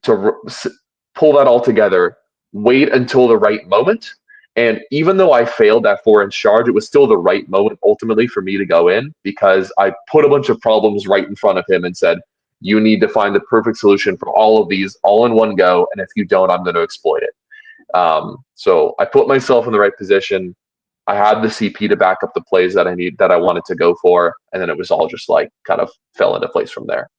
pull that all together, wait until the right moment. And even though I failed that 4-inch charge, it was still the right moment ultimately for me to go in, because I put a bunch of problems right in front of him and said, you need to find the perfect solution for all of these all in one go. And if you don't, I'm going to exploit it. So I put myself in the right position. I had the CP to back up the plays that I wanted to go for. And then it was all just like kind of fell into place from there.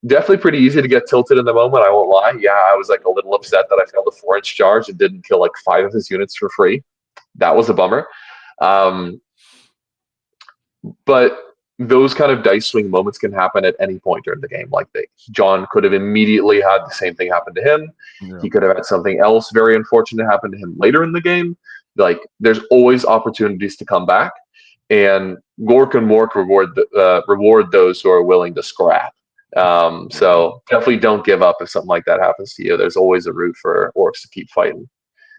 Definitely pretty easy to get tilted in the moment. I won't lie. Yeah, I was like a little upset that I failed a 4-inch charge and didn't kill like 5 of his units for free. That was a bummer. But those kind of dice swing moments can happen at any point during the game. Like John could have immediately had the same thing happen to him. Yeah. He could have had something else very unfortunate happen to him later in the game. Like there's always opportunities to come back, and Gork and Mork reward those who are willing to scrap. So definitely don't give up if something like that happens to you. There's always a route for Orks to keep fighting.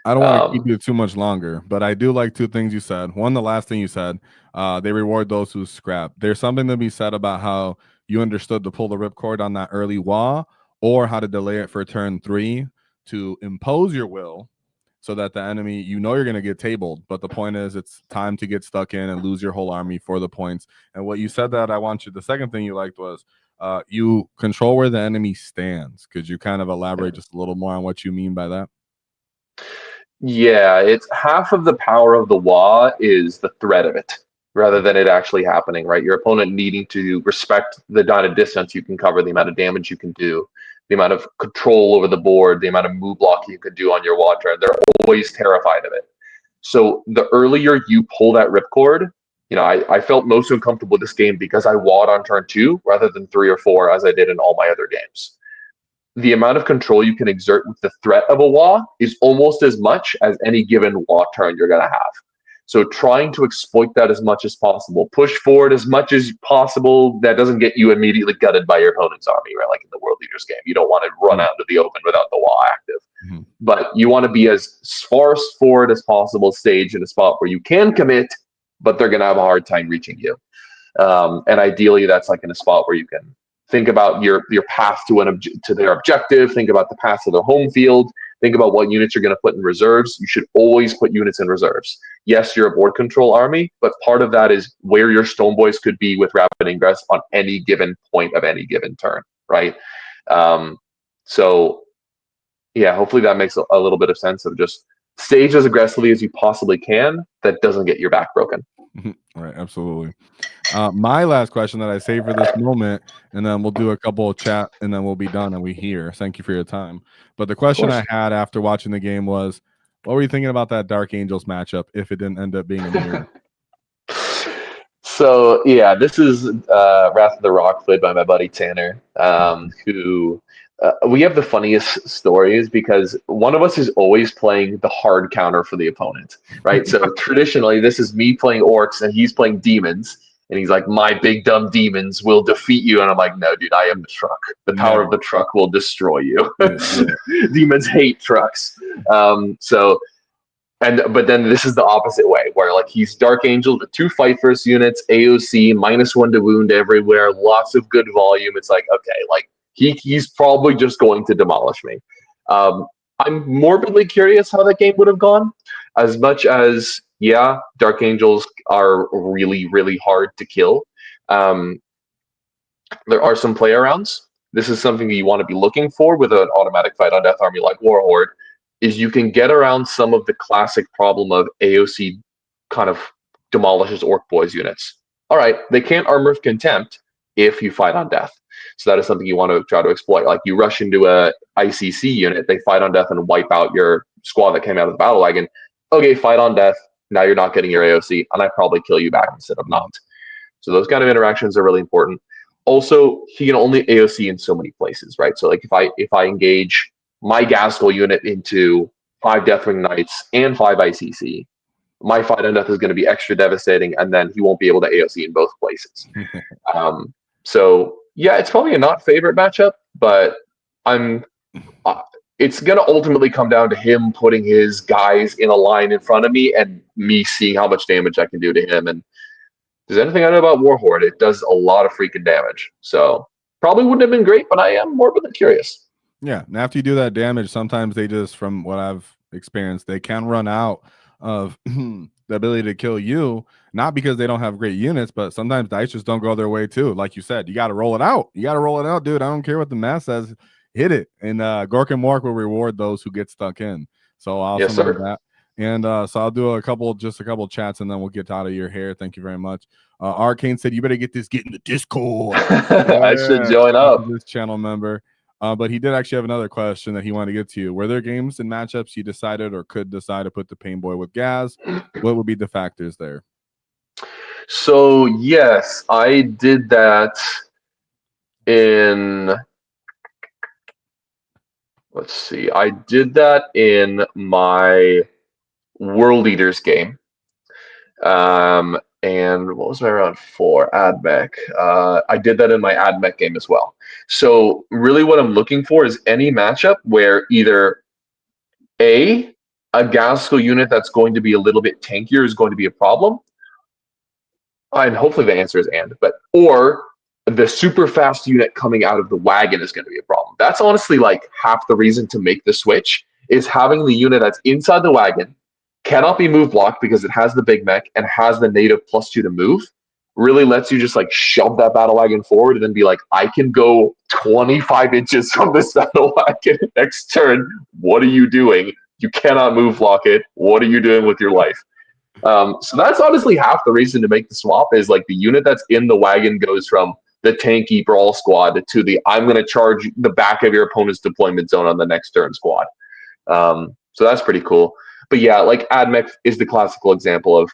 I don't want to keep you too much longer, but I do like 2 things you said. One, the last thing you said, they reward those who scrap. There's something to be said about how you understood to pull the ripcord on that early WAAAGH, or how to delay it for turn 3 to impose your will so that the enemy, you're going to get tabled. But the point is, it's time to get stuck in and lose your whole army for the points. And what you said that the second thing you liked was you control where the enemy stands. Could you kind of elaborate just a little more on what you mean by that? Yeah, it's half of the power of the WAAAGH is the threat of it, rather than it actually happening, right? Your opponent needing to respect the amount of distance you can cover, the amount of damage you can do, the amount of control over the board, the amount of move block you can do on your WAAAGH turn. They're always terrified of it. So the earlier you pull that ripcord, I felt most uncomfortable with this game because I WAAGhed on turn 2 rather than 3 or 4 as I did in all my other games. The amount of control you can exert with the threat of a WAAGH is almost as much as any given WAAGH turn you're going to have. So trying to exploit that as much as possible, push forward as much as possible, that doesn't get you immediately gutted by your opponent's army, right? Like in the World Leaders game, you don't want to run out into the open without the WAAGH active. But you want to be as far forward as possible, staged in a spot where you can commit, but they're going to have a hard time reaching you. And ideally, that's like in a spot where you can think about your path to their objective. Think about the path to their home field. Think about what units you're going to put in reserves. You should always put units in reserves. Yes, you're a board control army, but part of that is where your stone boys could be with rapid ingress on any given point of any given turn, right? So, yeah, hopefully that makes a little bit of sense of just stage as aggressively as you possibly can. That doesn't get your back broken. Right, absolutely. My last question that I saved for this moment, and then we'll do a couple of chat, and then we'll be done and we hear. Thank you for your time. But the question I had after watching the game was, what were you thinking about that Dark Angels matchup if it didn't end up being a mirror? So, yeah, this is Wrath of the Rock, played by my buddy Tanner, who we have the funniest stories because one of us is always playing the hard counter for the opponent, right? So traditionally, this is me playing orcs and he's playing demons. And he's like, my big dumb demons will defeat you. And I'm like, no, dude, I am the truck. The power of the truck will destroy you. Demons hate trucks. But then this is the opposite way, where like he's Dark Angel with 2 fight first units, AOC, -1 to wound everywhere, lots of good volume. It's like, okay, like he's probably just going to demolish me. I'm morbidly curious how that game would have gone. As much as, yeah, Dark Angels are really, really hard to kill. There are some play arounds. This is something that you want to be looking for with an automatic fight on death army like Warhorde, is you can get around some of the classic problem of AOC kind of demolishes Orc Boys units. All right, they can't Armor of Contempt if you fight on death. So that is something you want to try to exploit. Like you rush into a ICC unit, they fight on death and wipe out your squad that came out of the battle wagon. Okay, fight on death. Now you're not getting your AOC, and I probably kill you back instead of not. So those kind of interactions are really important. Also, he can only AOC in so many places, right? So like if I engage my Gaskell unit into 5 Deathwing Knights and 5 ICC, my fight on death is going to be extra devastating, and then he won't be able to AOC in both places. So yeah, it's probably a not favorite matchup, but I'm. It's going to ultimately come down to him putting his guys in a line in front of me and me seeing how much damage I can do to him. And there's anything I know about Warhorde, it does a lot of freaking damage. So probably wouldn't have been great, but I am morbidly curious. Yeah, and after you do that damage, sometimes they just, from what I've experienced, they can run out of the ability to kill you, not because they don't have great units, but sometimes dice just don't go their way too. Like you said, you got to roll it out. You got to roll it out, dude. I don't care what the math says. Hit it. And Gork and Mork will reward those who get stuck in. So awesome Yes, sir. on that. And so I'll do a couple chats, and then we'll get out of your hair. Thank you very much. Arcane said, you better get in the Discord. I should join up. This channel member. But he did actually have another question that he wanted to get to you. Were there games and matchups you decided or could decide to put the Pain Boy with Gaz? What would be the factors there? So yes, I did that in. Let's see. I did that in my World Eaters game. And what was my round 4? AdMech. I did that in my AdMech game as well. So really what I'm looking for is any matchup where either a Gaskell unit that's going to be a little bit tankier is going to be a problem. And hopefully the answer is or the super fast unit coming out of the wagon is going to be a problem. That's honestly like half the reason to make the switch, is having the unit that's inside the wagon, cannot be move blocked because it has the big mech and has the native +2 to move, really lets you just like shove that battle wagon forward and then be like, I can go 25 inches from this battle wagon next turn. What are you doing? You cannot move block it. What are you doing with your life? So that's honestly half the reason to make the swap, is like the unit that's in the wagon goes from the tanky brawl squad to the I'm going to charge the back of your opponent's deployment zone on the next turn squad. So that's pretty cool. But yeah, like AdMech is the classical example of,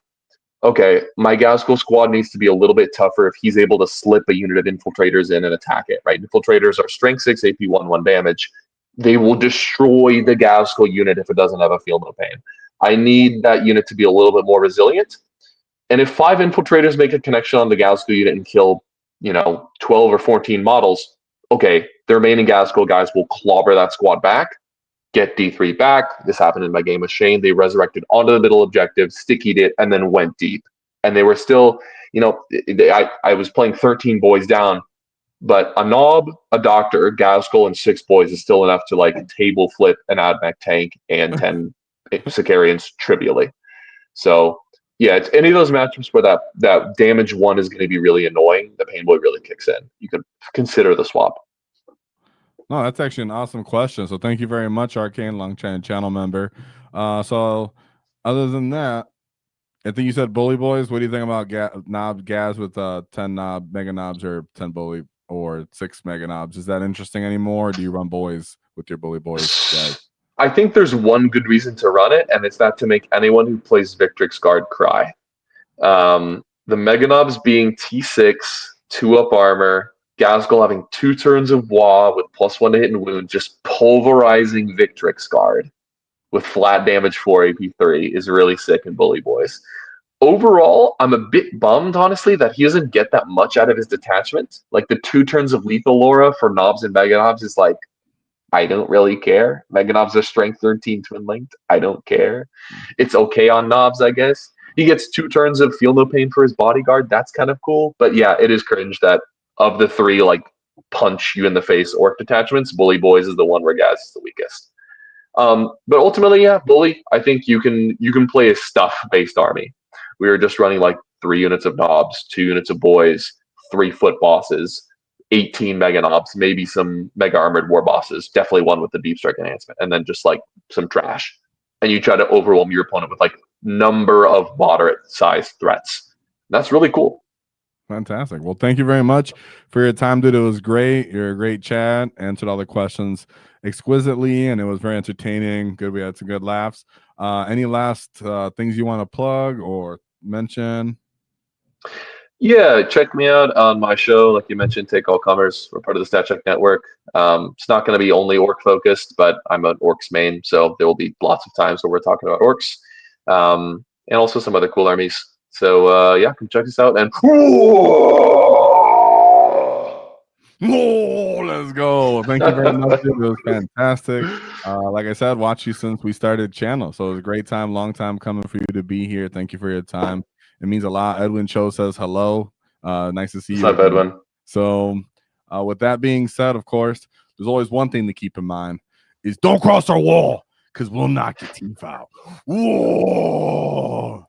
okay, my Gaskell squad needs to be a little bit tougher if he's able to slip a unit of infiltrators in and attack it, right? Infiltrators are strength 6, AP 1 damage. They will destroy the Gaskell unit if it doesn't have a Feel No Pain. I need that unit to be a little bit more resilient. And if 5 infiltrators make a connection on the Gaskell unit and kill, 12 or 14 models, okay, the remaining Gaskell guys will clobber that squad back, get D3 back. This happened in my game with Shane. They resurrected onto the middle objective, stickied it, and then went deep. And they were still, I was playing 13 boys down, but a Knob, a Doctor, Gaskell, and 6 boys is still enough to like table flip an AdMech tank and 10 Sicarians trivially. So yeah, it's any of those matchups where that damage 1 is going to be really annoying. The Pain Boy really kicks in. You could consider the swap. No, that's actually an awesome question. So thank you very much, Arcane, long channel member. So other than that, I think you said bully boys. What do you think about Gaz with 10 mega knobs or 10 bully or 6 mega knobs? Is that interesting anymore? Or do you run boys with your bully boys, guys? I think there's one good reason to run it, and it's that to make anyone who plays Victrix Guard cry. The mega knobs being T6, 2 up armor, Gaskell having 2 turns of WAAAGH with +1 to hit and wound, just pulverizing Victrix Guard with flat damage 4 AP3 is really sick in Bully Boys. Overall, I'm a bit bummed, honestly, that he doesn't get that much out of his detachment. Like the 2 turns of Lethal Aura for knobs and mega knobs is like, I don't really care. Mega knobs are strength 13 twin linked. I don't care. It's okay on knobs, I guess. He gets 2 turns of Feel No Pain for his bodyguard. That's kind of cool. But yeah, it is cringe that of the 3 like punch you in the face orc detachments, Bully Boys is the one where Gaz is the weakest. But ultimately, yeah, Bully, I think you can play a stuff-based army. We were just running like 3 units of knobs, 2 units of boys, 3 foot bosses, 18 mega knobs, maybe some mega armored war bosses, definitely one with the deep strike enhancement, and then just like some trash. And you try to overwhelm your opponent with like number of moderate sized threats. That's really cool. Fantastic. Well, thank you very much for your time, dude. It was great. You're a great chat. Answered all the questions exquisitely, and it was very entertaining. Good. We had some good laughs. Any last things you want to plug or mention? Yeah, check me out on my show. Like you mentioned, Take All Comers. We're part of the Stat Check Network. It's not going to be only orc focused, but I'm an orcs main, so there will be lots of times where we're talking about orcs, and also some other cool armies. So yeah, come check us out and. Oh, let's go. Thank you very much, dude. It was fantastic. Like I said, watch you since we started channel. So it was a great time, long time coming for you to be here. Thank you for your time. It means a lot. Edwin Cho says hello. Nice to see It's you not a bad again. one. So with that being said, of course, there's always one thing to keep in mind is don't cross our wall because we'll knock your teeth out. Whoa.